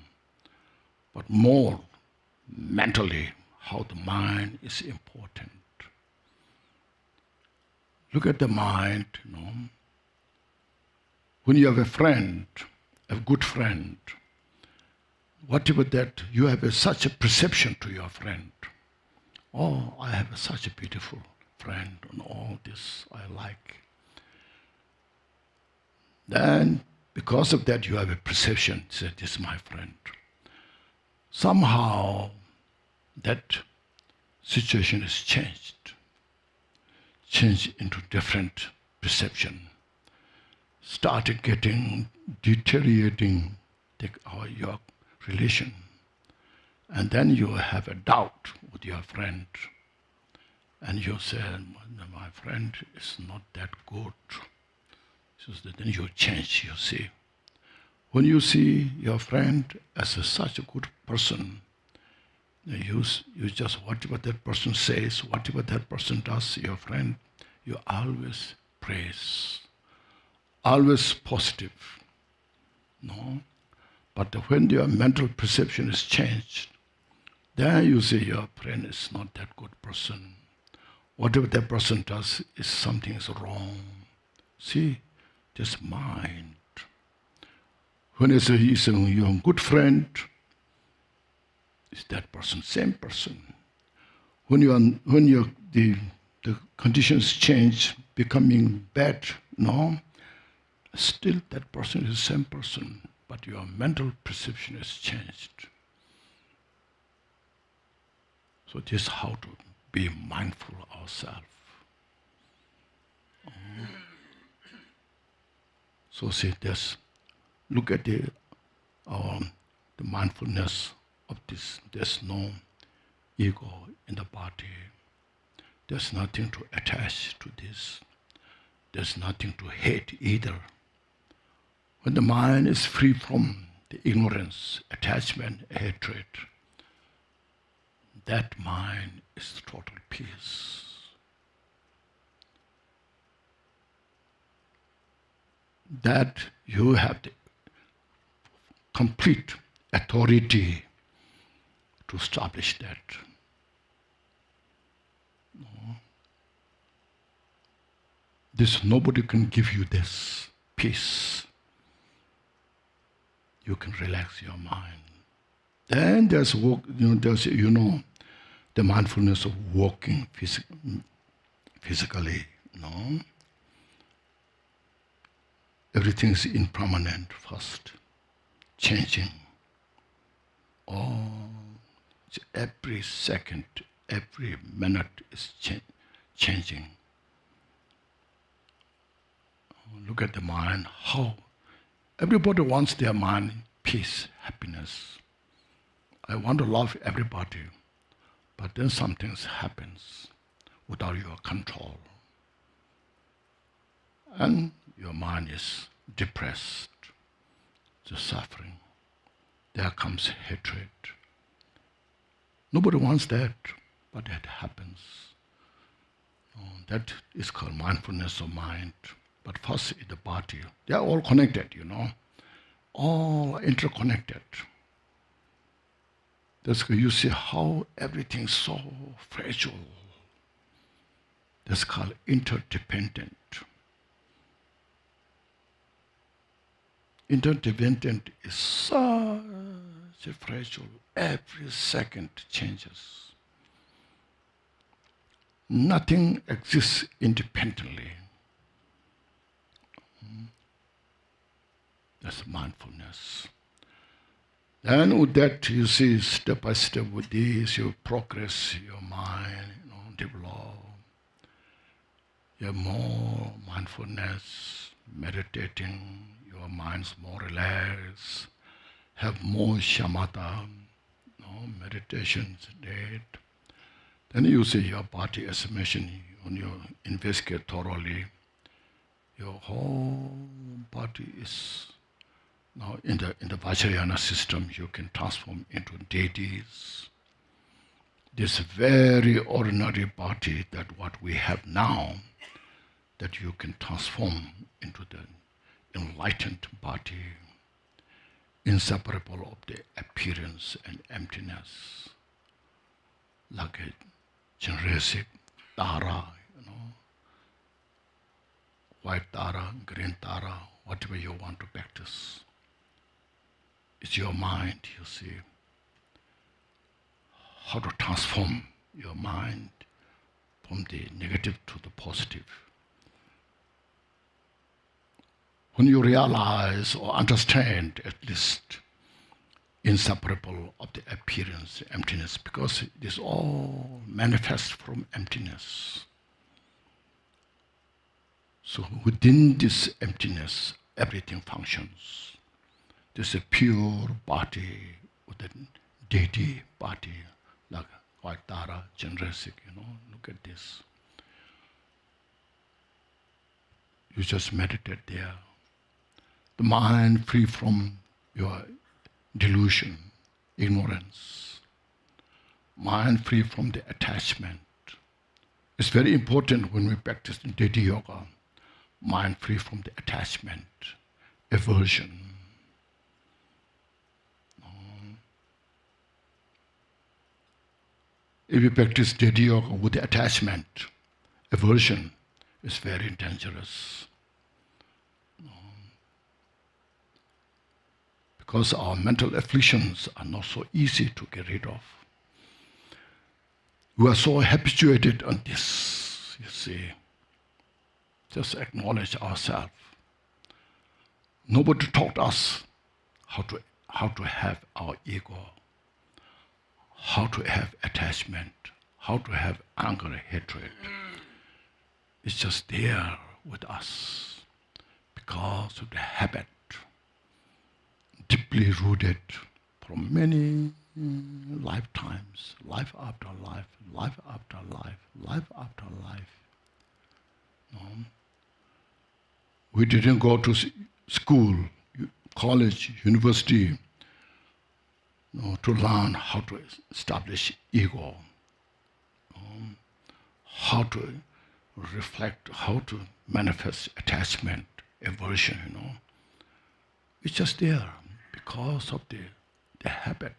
but more mentally, how the mind is important. Look at the mind, When you have a friend, a good friend, whatever that, you have such a perception to your friend. Oh, I have such a beautiful friend and all this I like. Then, because of that, you have a perception, say, this is my friend. Somehow, that situation is changed into different perception. Started getting deteriorating your relation. And then you have a doubt with your friend. And you say, my friend is not that good. So then you change, you see. When you see your friend as such a good person, you just, whatever that person says, whatever that person does, your friend, you always praise. Always positive. No? But when your mental perception is changed, then you see your friend is not that good person. Whatever that person does is something is wrong. See, just mind. When he's your good friend, is that person, same person. When the conditions change, becoming bad, still that person is the same person, but your mental perception has changed. So this is how to be mindful of ourselves. So see this. Look at the mindfulness of this. There's no ego in the body. There's nothing to attach to this. There's nothing to hate either. When the mind is free from the ignorance, attachment, hatred, that mind is total peace. That you have the complete authority to establish that. Nobody can give you this peace. You can relax your mind. Then there's work, the mindfulness of walking physically. Everything is impermanent first, changing. Every second, every minute is changing. Look at the mind, how everybody wants their mind peace, happiness. I want to love everybody, but then something happens without your control. And your mind is depressed, just suffering. There comes hatred. Nobody wants that, but that happens. That is called mindfulness of mind. But first in the body, they are all connected, all interconnected. That's why you see how everything is so fragile. That's called interdependent. Interdependent is such a fragile. Every second changes. Nothing exists independently. That's mindfulness. Then with that, you see, step by step with this, you progress your mind, develop. You have more mindfulness, meditating, your mind's more relaxed, have more shamatha, meditation state. Then you see your body as a machine, when you investigate thoroughly, your whole body is now in the Vajrayana system, you can transform into deities. This very ordinary body that what we have now, that you can transform into the enlightened body, inseparable of the appearance and emptiness, like a generic tara, white tara, green tara, whatever you want to practice. It's your mind, you see. How to transform your mind from the negative to the positive. When you realize or understand at least inseparable of the appearance, emptiness, because it is all manifest from emptiness. So within this emptiness, everything functions. There's a pure body with a deity body, like white Tara, Chandresic, look at this. You just meditate there. The mind free from your delusion, ignorance. Mind free from the attachment. It's very important when we practice in deity yoga. Mind free from the attachment, aversion. If you practice deity yoga with the attachment, aversion, it's very dangerous. Because our mental afflictions are not so easy to get rid of. We are so habituated on this, you see. Just acknowledge ourselves. Nobody taught us how to have our ego, how to have attachment, how to have anger, hatred. It's just there with us because of the habit, deeply rooted from many lifetimes, life after life, life after life, life after life. We didn't go to school, college, university, to learn how to establish ego, how to reflect, how to manifest attachment, aversion, It's just there because of the habit.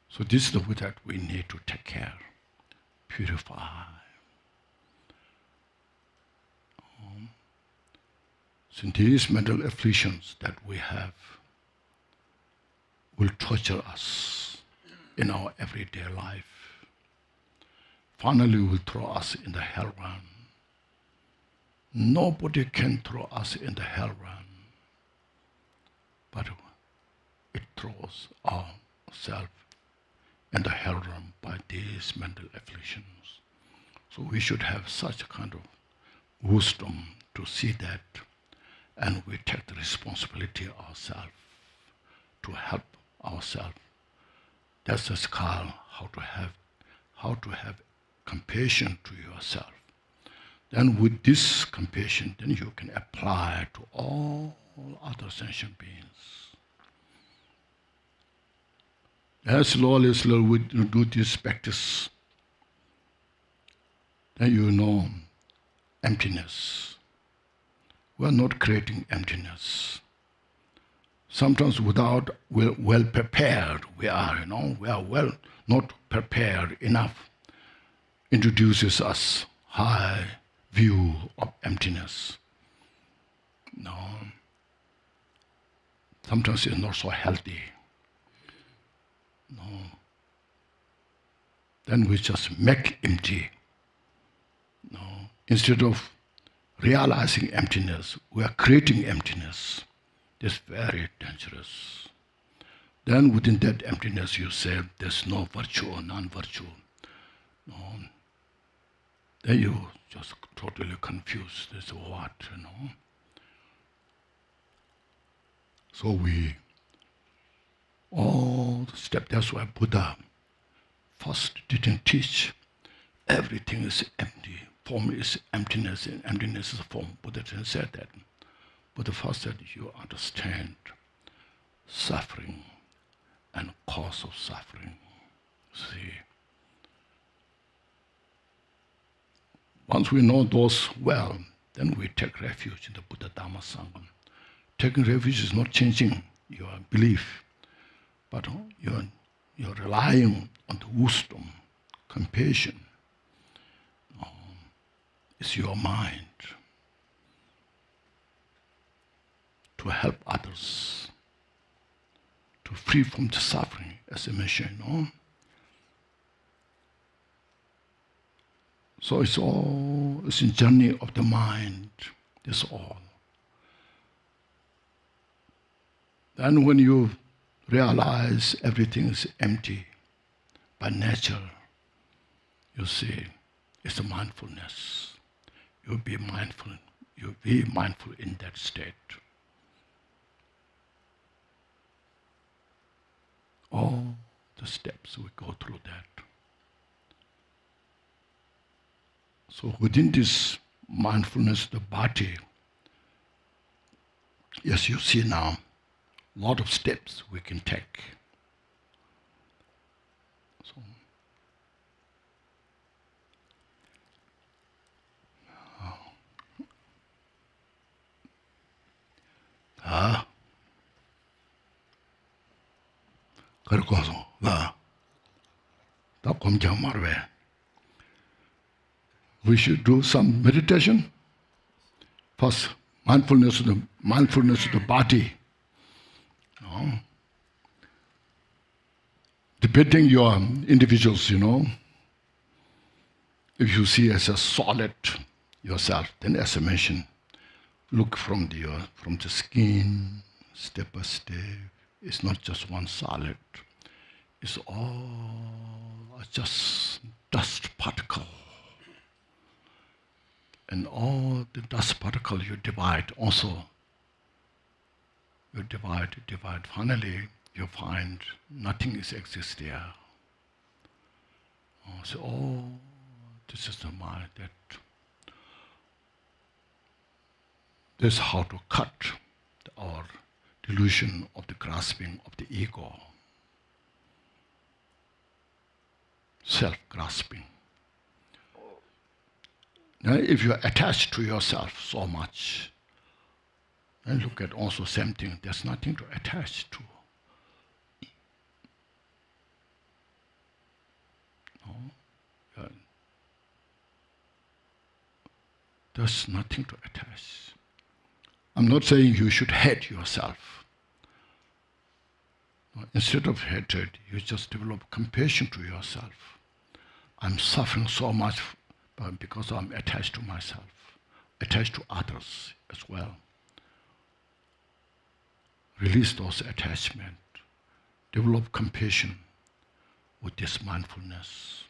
So this is the way that we need to take care, purify. So these mental afflictions that we have will torture us in our everyday life. Finally, will throw us in the hell realm. Nobody can throw us in the hell realm, but it throws ourselves in the hell realm by these mental afflictions. So we should have such a kind of wisdom to see that, and we take the responsibility ourselves to help ourselves. That's just called how to have compassion to yourself. Then with this compassion, then you can apply to all other sentient beings. As slowly we do this practice, then you know emptiness. We are not creating emptiness. Sometimes without well prepared, we are well not prepared enough, introduces us high view of emptiness. Sometimes it's not so healthy. Then we just make empty. Instead of realizing emptiness, we are creating emptiness. That's very dangerous. Then within that emptiness you say there's no virtue or non-virtue. No. Then you just totally confused. There's what, So we all step. That's why Buddha first didn't teach everything is empty. Form is emptiness, and emptiness is form. Buddha didn't say that. Buddha first said you understand suffering and cause of suffering. See. Once we know those well, then we take refuge in the Buddha Dhamma Sangha. Taking refuge is not changing your belief, but you're relying on the wisdom, compassion. It's your mind to help others to free from the suffering, as I mentioned. So it's a journey of the mind. That's all. Then when you realize everything is empty by nature, you see it's a mindfulness. You'll be mindful in that state. All the steps we go through that. So within this mindfulness, the body, yes, you see now, a lot of steps we can take. So, we should do some meditation. First, mindfulness of the body. Depending your individuals, if you see as a solid yourself, then as I mentioned, look from the skin, step by step. It's not just one solid. It's all just dust particle. And all the dust particle you divide also. You divide. Finally, you find nothing exists there. So, this is the mind that this is how to cut our delusion of the grasping of the ego, self-grasping. Now, if you are attached to yourself so much, then look at also same thing. There's nothing to attach to. There's nothing to attach. I'm not saying you should hate yourself. Instead of hatred, you just develop compassion to yourself. I'm suffering so much because I'm attached to myself, attached to others as well. Release those attachments. Develop compassion with this mindfulness.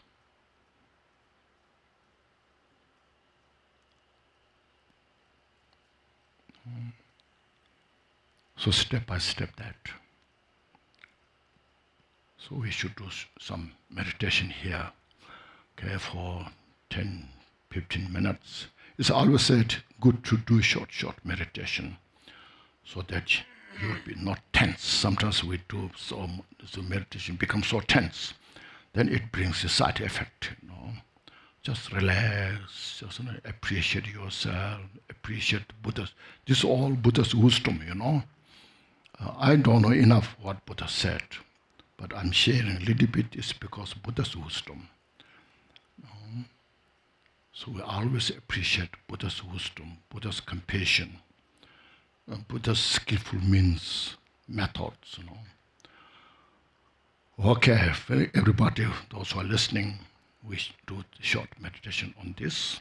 So step by step that. So we should do some meditation here, okay, for 10, 15 minutes. It's always said good to do short meditation so that you will be not tense. Sometimes we do so meditation becomes so tense. Then it brings a side effect, Just relax, just appreciate yourself, appreciate Buddha. This is all Buddha's wisdom, I don't know enough what Buddha said, but I'm sharing a little bit is because Buddha's wisdom. So we always appreciate Buddha's wisdom, Buddha's compassion, Buddha's skillful means, methods, Okay, everybody, those who are listening, we do a short meditation on this.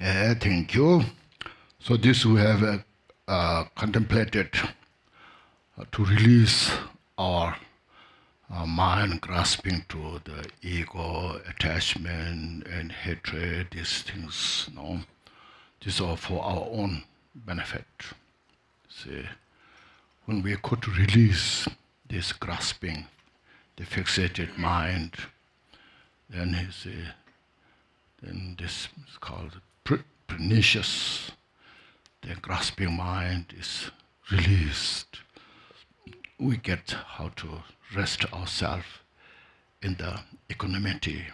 Thank you. So this we have contemplated to release our mind grasping to the ego, attachment, and hatred, these things, no? These are for our own benefit. See, when we could release this grasping, the fixated mind, then then this is called pernicious. The grasping mind is released. We get how to rest ourselves in the equanimity,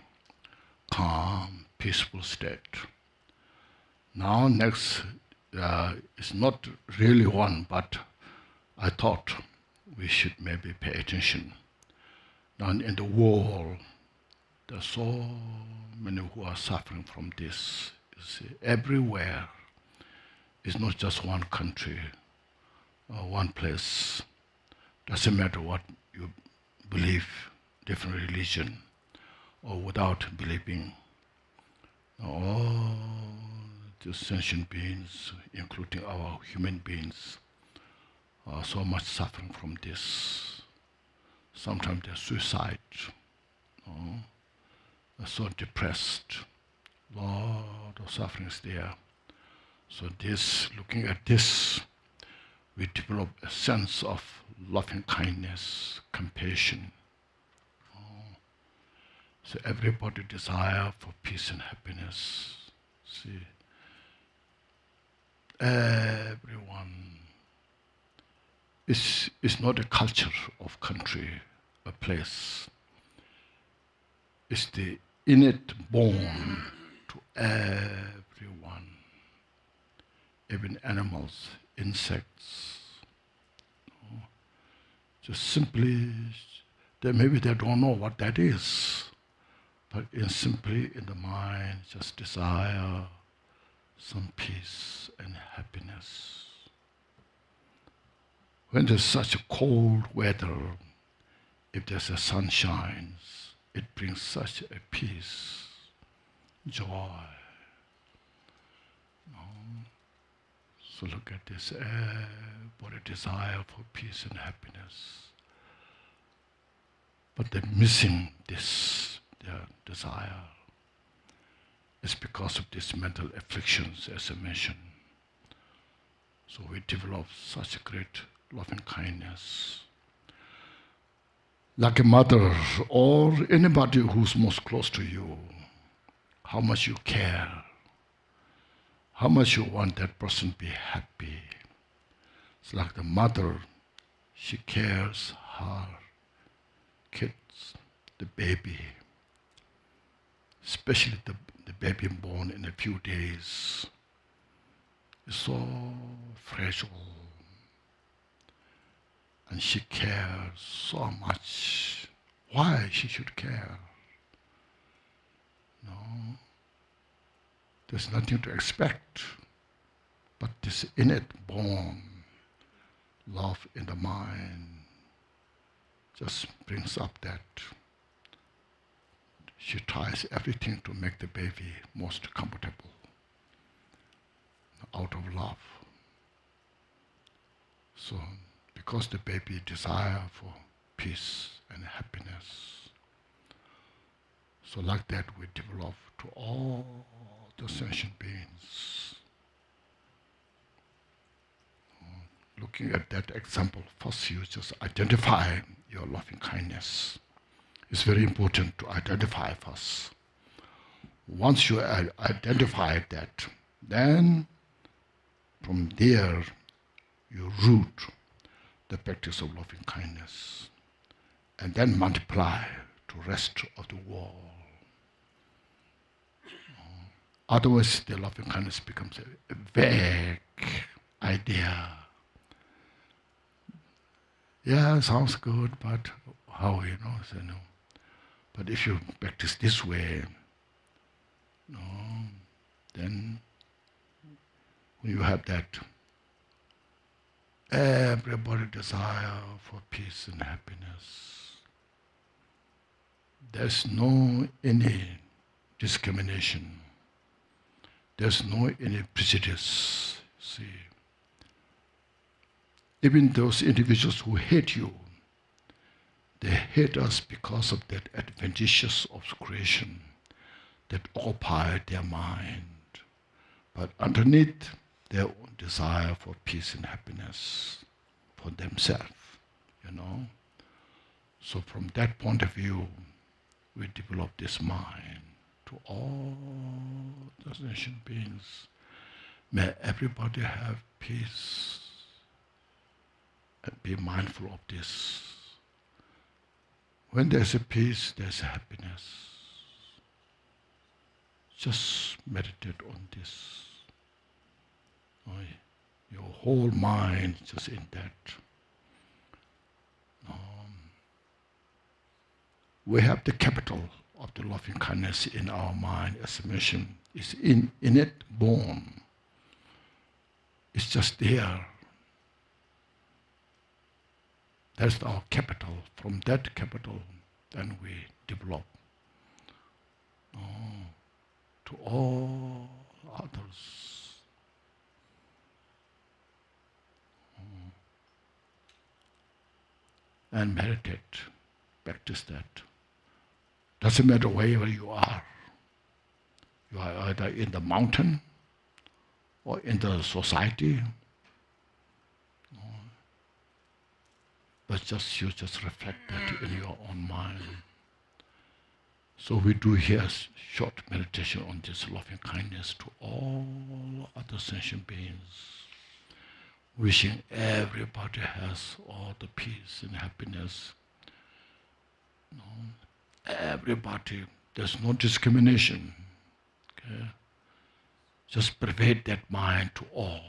calm, peaceful state. Now next is not really one, but I thought we should maybe pay attention. Now in the world, there are so many who are suffering from this. You see, everywhere. It's not just one country or one place. Doesn't matter what you believe, different religion, or without believing. All the sentient beings, including our human beings, are so much suffering from this. Sometimes they're suicide, they're so depressed. Lot of sufferings there. So this, looking at this, we develop a sense of loving kindness, compassion. So everybody desire for peace and happiness. See, everyone is not a culture of country, a place. It's the innate born to everyone, even animals, insects. Just simply, maybe they don't know what that is, but simply in the mind, just desire some peace and happiness. When there's such a cold weather, if there's a sunshine, it brings such a peace, joy. So look at this, what a desire for peace and happiness. But they're missing this, their desire. It's because of these mental afflictions, as I mentioned. So we develop such a great loving kindness. Like a mother or anybody who's most close to you, how much you care, how much you want that person to be happy. It's like the mother, she cares her kids, the baby, especially the baby born in a few days, is so fragile. And she cares so much. Why she should care? No. There's nothing to expect, but this innate born love in the mind just brings up that she tries everything to make the baby most comfortable out of love. So because the baby desire for peace and happiness, so like that we develop to all the sentient beings. Looking at that example, first you just identify your loving kindness. It's very important to identify first. Once you identify that, then from there you root the practice of loving kindness and then multiply to the rest of the world. Otherwise, the loving kindness becomes a vague idea. Yeah, sounds good, but how, so no. But if you practice this way, then when you have that, everybody desire for peace and happiness. There's no any discrimination. There's no any prejudice. See, even those individuals who hate you, they hate us because of that adventitious obscuration that occupy their mind. But underneath, their own desire for peace and happiness for themselves, you know. So from that point of view, we develop this mind to all the sentient beings. May everybody have peace and be mindful of this. When there's a peace, there's a happiness. Just meditate on this. Your whole mind just in that. We have the capital of the loving kindness in our mind, as I mentioned. It's in it, born. It's just there. That's our capital. From that capital, then we develop to all others. And meditate, practice that. Doesn't matter wherever you are. You are either in the mountain or in the society. But you just reflect that in your own mind. So we do here short meditation on this loving kindness to all other sentient beings. Wishing everybody has all the peace and happiness. Everybody, there's no discrimination. Okay? Just pervade that mind to all.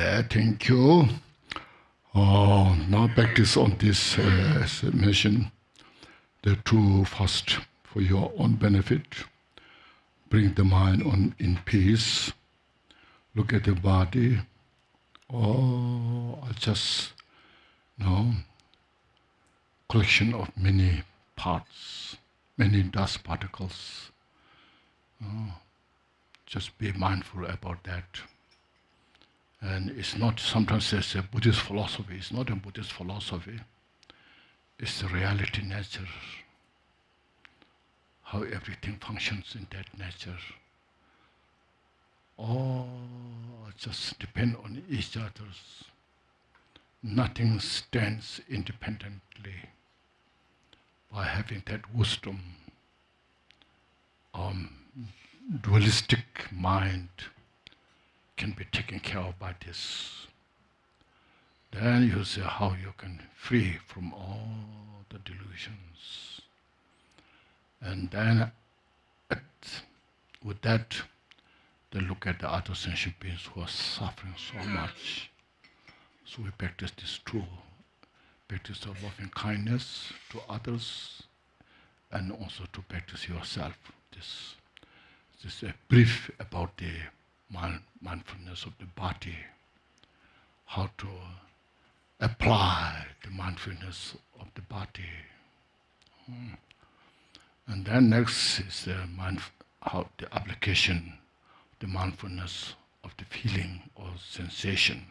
Thank you. Now practice on this, as I mentioned, the two first for your own benefit. Bring the mind on in peace. Look at the body. Just collection of many parts, many dust particles. Just be mindful about that. And it's not, sometimes there's a Buddhist philosophy. It's not a Buddhist philosophy. It's the reality nature. How everything functions in that nature. All just depend on each other. Nothing stands independently. By having that wisdom, dualistic mind can be taken care of by this. Then you see how you can free from all the delusions. And then with that, they look at the other sentient beings who are suffering so much. So we practice this too. Practice the loving kindness to others and also to practice yourself. This is a brief about the mindfulness of the body, how to apply the mindfulness of the body. And then next is how the application of the mindfulness of the feeling or sensation.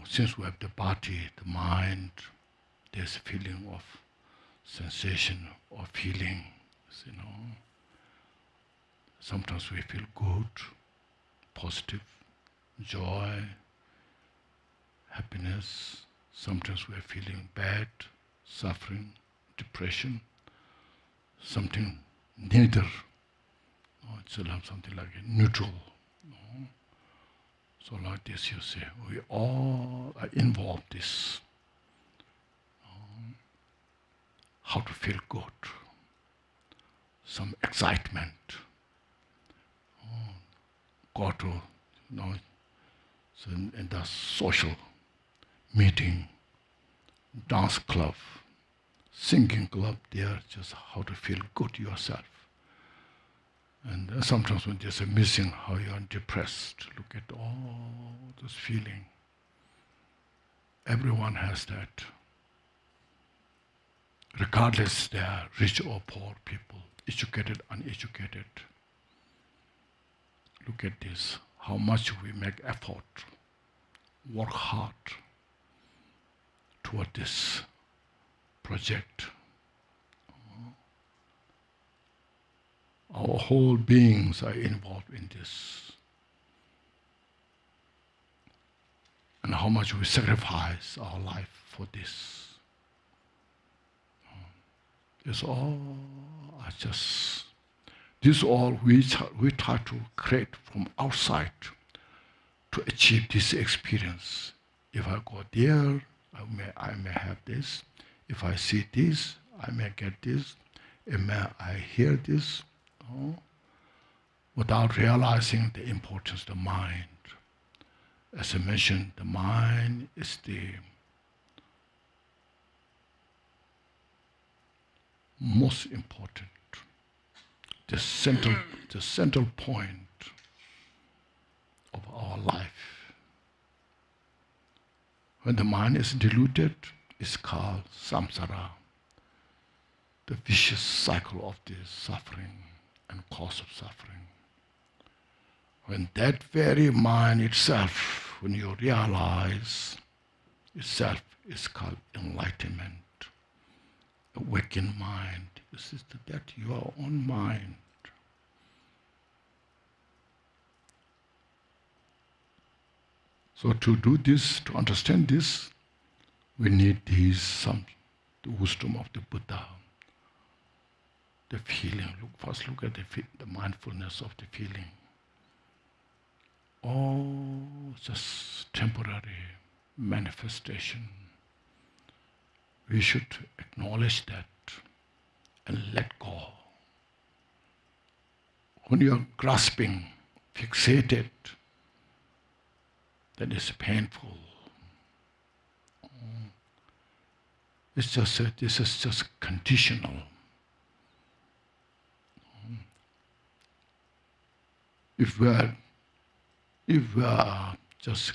Since we have the body, the mind, there's a feeling of sensation or feeling. Sometimes we feel good, positive, joy, happiness. Sometimes we're feeling bad, suffering, depression, something neither. It's something like a neutral. So like this you see, we all are involved in this. How to feel good, some excitement. Go to, in the social meeting, dance club, singing club, there, just how to feel good yourself. And sometimes when there's a missing, how you are depressed, look at all this feeling. Everyone has that. Regardless they are rich or poor people, educated, uneducated. Look at this, how much we make effort, work hard toward this project. Our whole beings are involved in this. And how much we sacrifice our life for this. It's all this all we try to create from outside to achieve this experience. If I go there, I may have this. If I see this, I may get this. I hear this. Without realizing the importance of the mind. As I mentioned, the mind is the most important, the central point of our life. When the mind is diluted, it's called samsara, the vicious cycle of the suffering and cause of suffering. When that very mind itself, when you realize itself, is called enlightenment, awakened mind. This is that your own mind. So to do this, to understand this, we need the wisdom of the Buddha. The feeling. First look at the mindfulness of the feeling. All just temporary manifestation. We should acknowledge that and let go. When you are grasping, fixated, that is painful. It's just this is just conditional. If we are just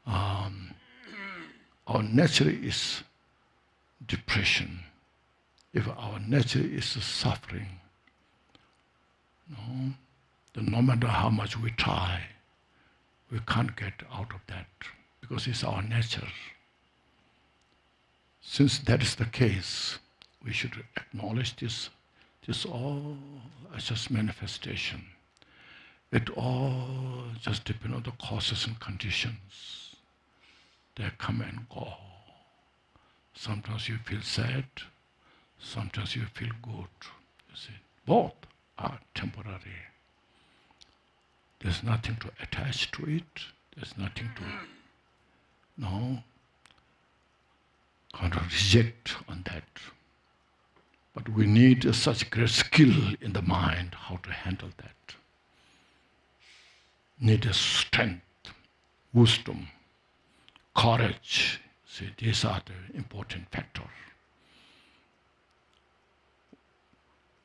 our nature is depression. If our nature is suffering, then no matter how much we try, we can't get out of that because it's our nature. Since that is the case, we should acknowledge this all as just manifestation. It all just depends on the causes and conditions. They come and go. Sometimes you feel sad, sometimes you feel good. You see, both are temporary. There's nothing to attach to it. There's nothing to, kind of reject on that. But we need such great skill in the mind how to handle that. Need a strength, wisdom, courage. See, these are the important factors.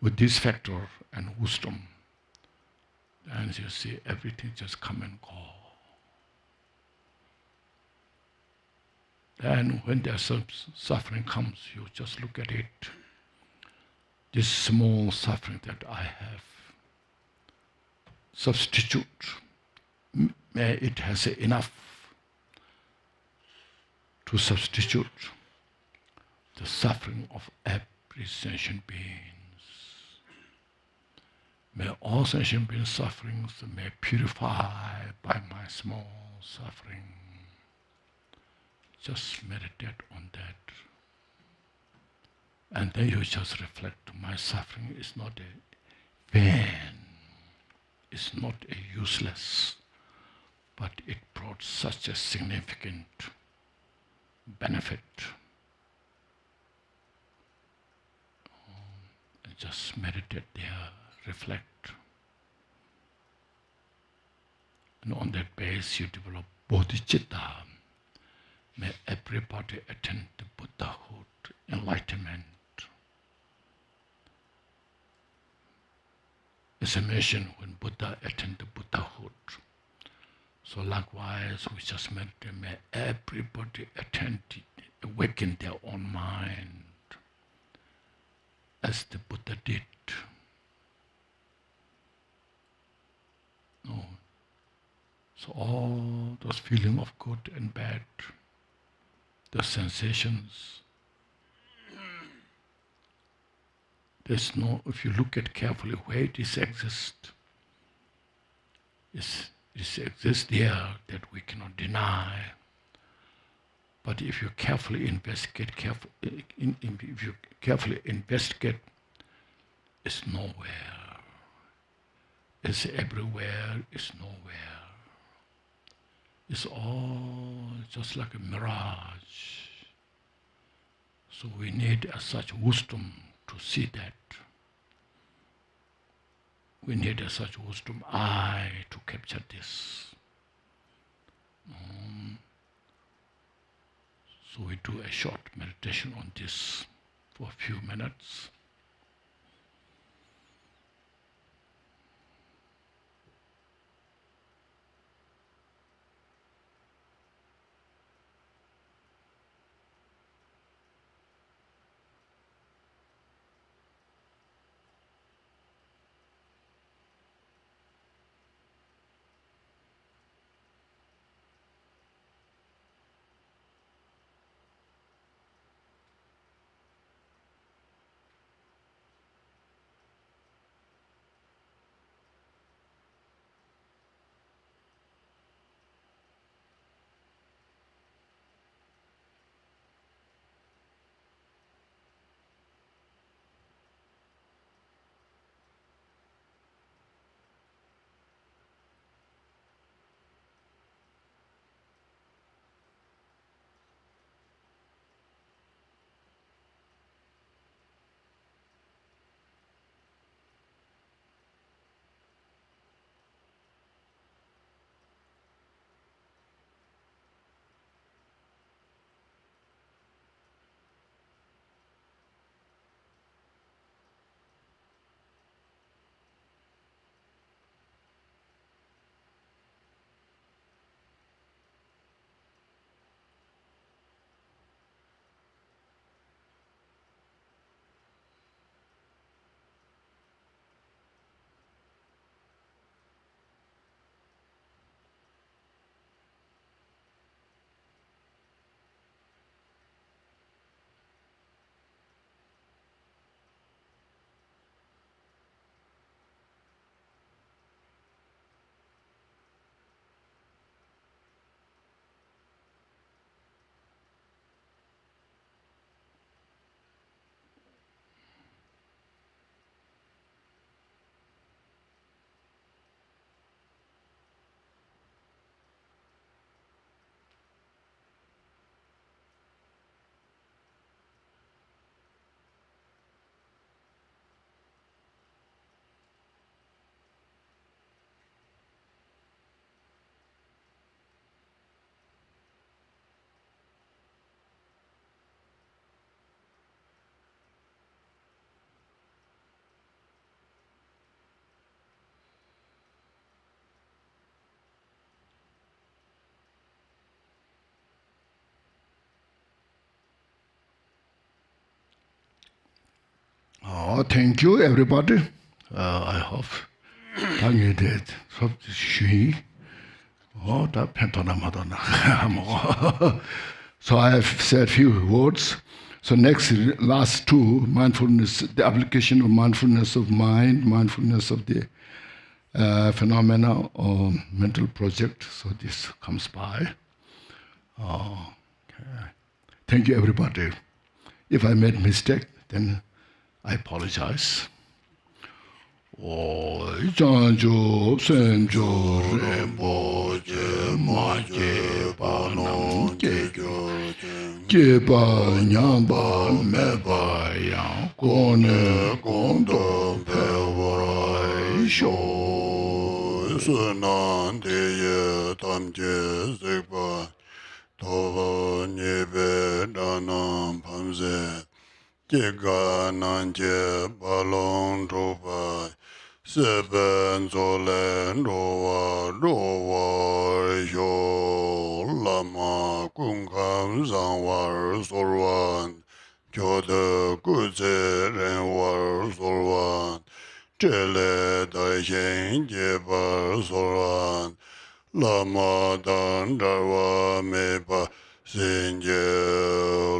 With this factor and wisdom, then you see everything just come and go. Then when there's some suffering comes, you just look at it. This small suffering that I have, substitute, may it has enough to substitute the suffering of every sentient beings. May all sentient beings' sufferings may purify by my small suffering. Just meditate on that. And then you just reflect, my suffering is not a vain, it's not a useless, but it brought such a significant benefit. And just meditate there, reflect. And on that base you develop bodhicitta. May everybody attain to Buddhahood, enlightenment. It's a mission when Buddha attained to Buddhahood. So likewise, we just meditate, may everybody attain to awaken their own mind as the Buddha did. No. So all those feelings of good and bad, the sensations, there's no, if you look at carefully where it is exists, it exists there that we cannot deny. But if you carefully investigate, if you carefully investigate, it's nowhere. It's everywhere, it's nowhere. It's all just like a mirage. So we need such wisdom to see that. We need such wisdom eye to capture this. So we do a short meditation on this for a few minutes. Oh, thank you, everybody. I hope you did. Oh, that pentona madonna. So I have said few words. So last two, mindfulness, the application of mindfulness of mind, mindfulness of the phenomena or mental project. So this comes by. Okay. Thank you, everybody. If I made mistake, then I apologize. Oi chanjo senjo Rinpoche ma pa non ke pa nyamba me pa yang kone kondo pe warai sho sunan de ye tam je sekpa to nyebe danam pamze Kega nanje balong tropa seben zolen rowa yo lama kungkam zangwar sorwan kyode kuze renwar sorwan chele daishen jebar sorwan lama dan darwa meba Senje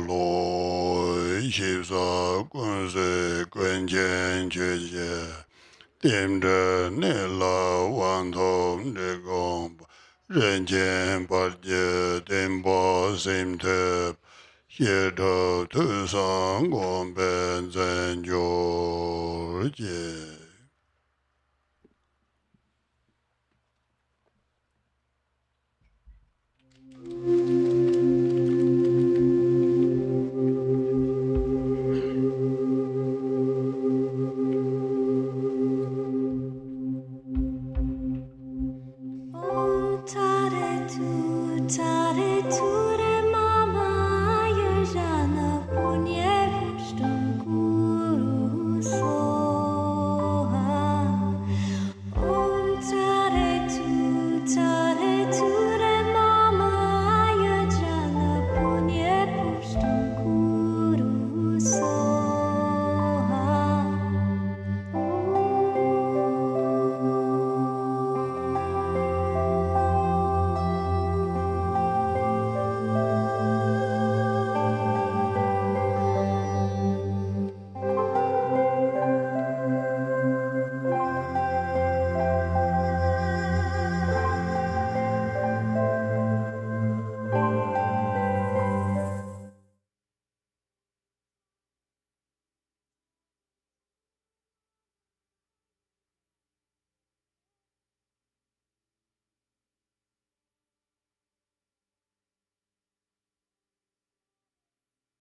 loi shibsa kunse kwenchen cheche Timde ne la wan tom de gomba Renchen parje tempa simtep Yeto tu sang gomben zen jorje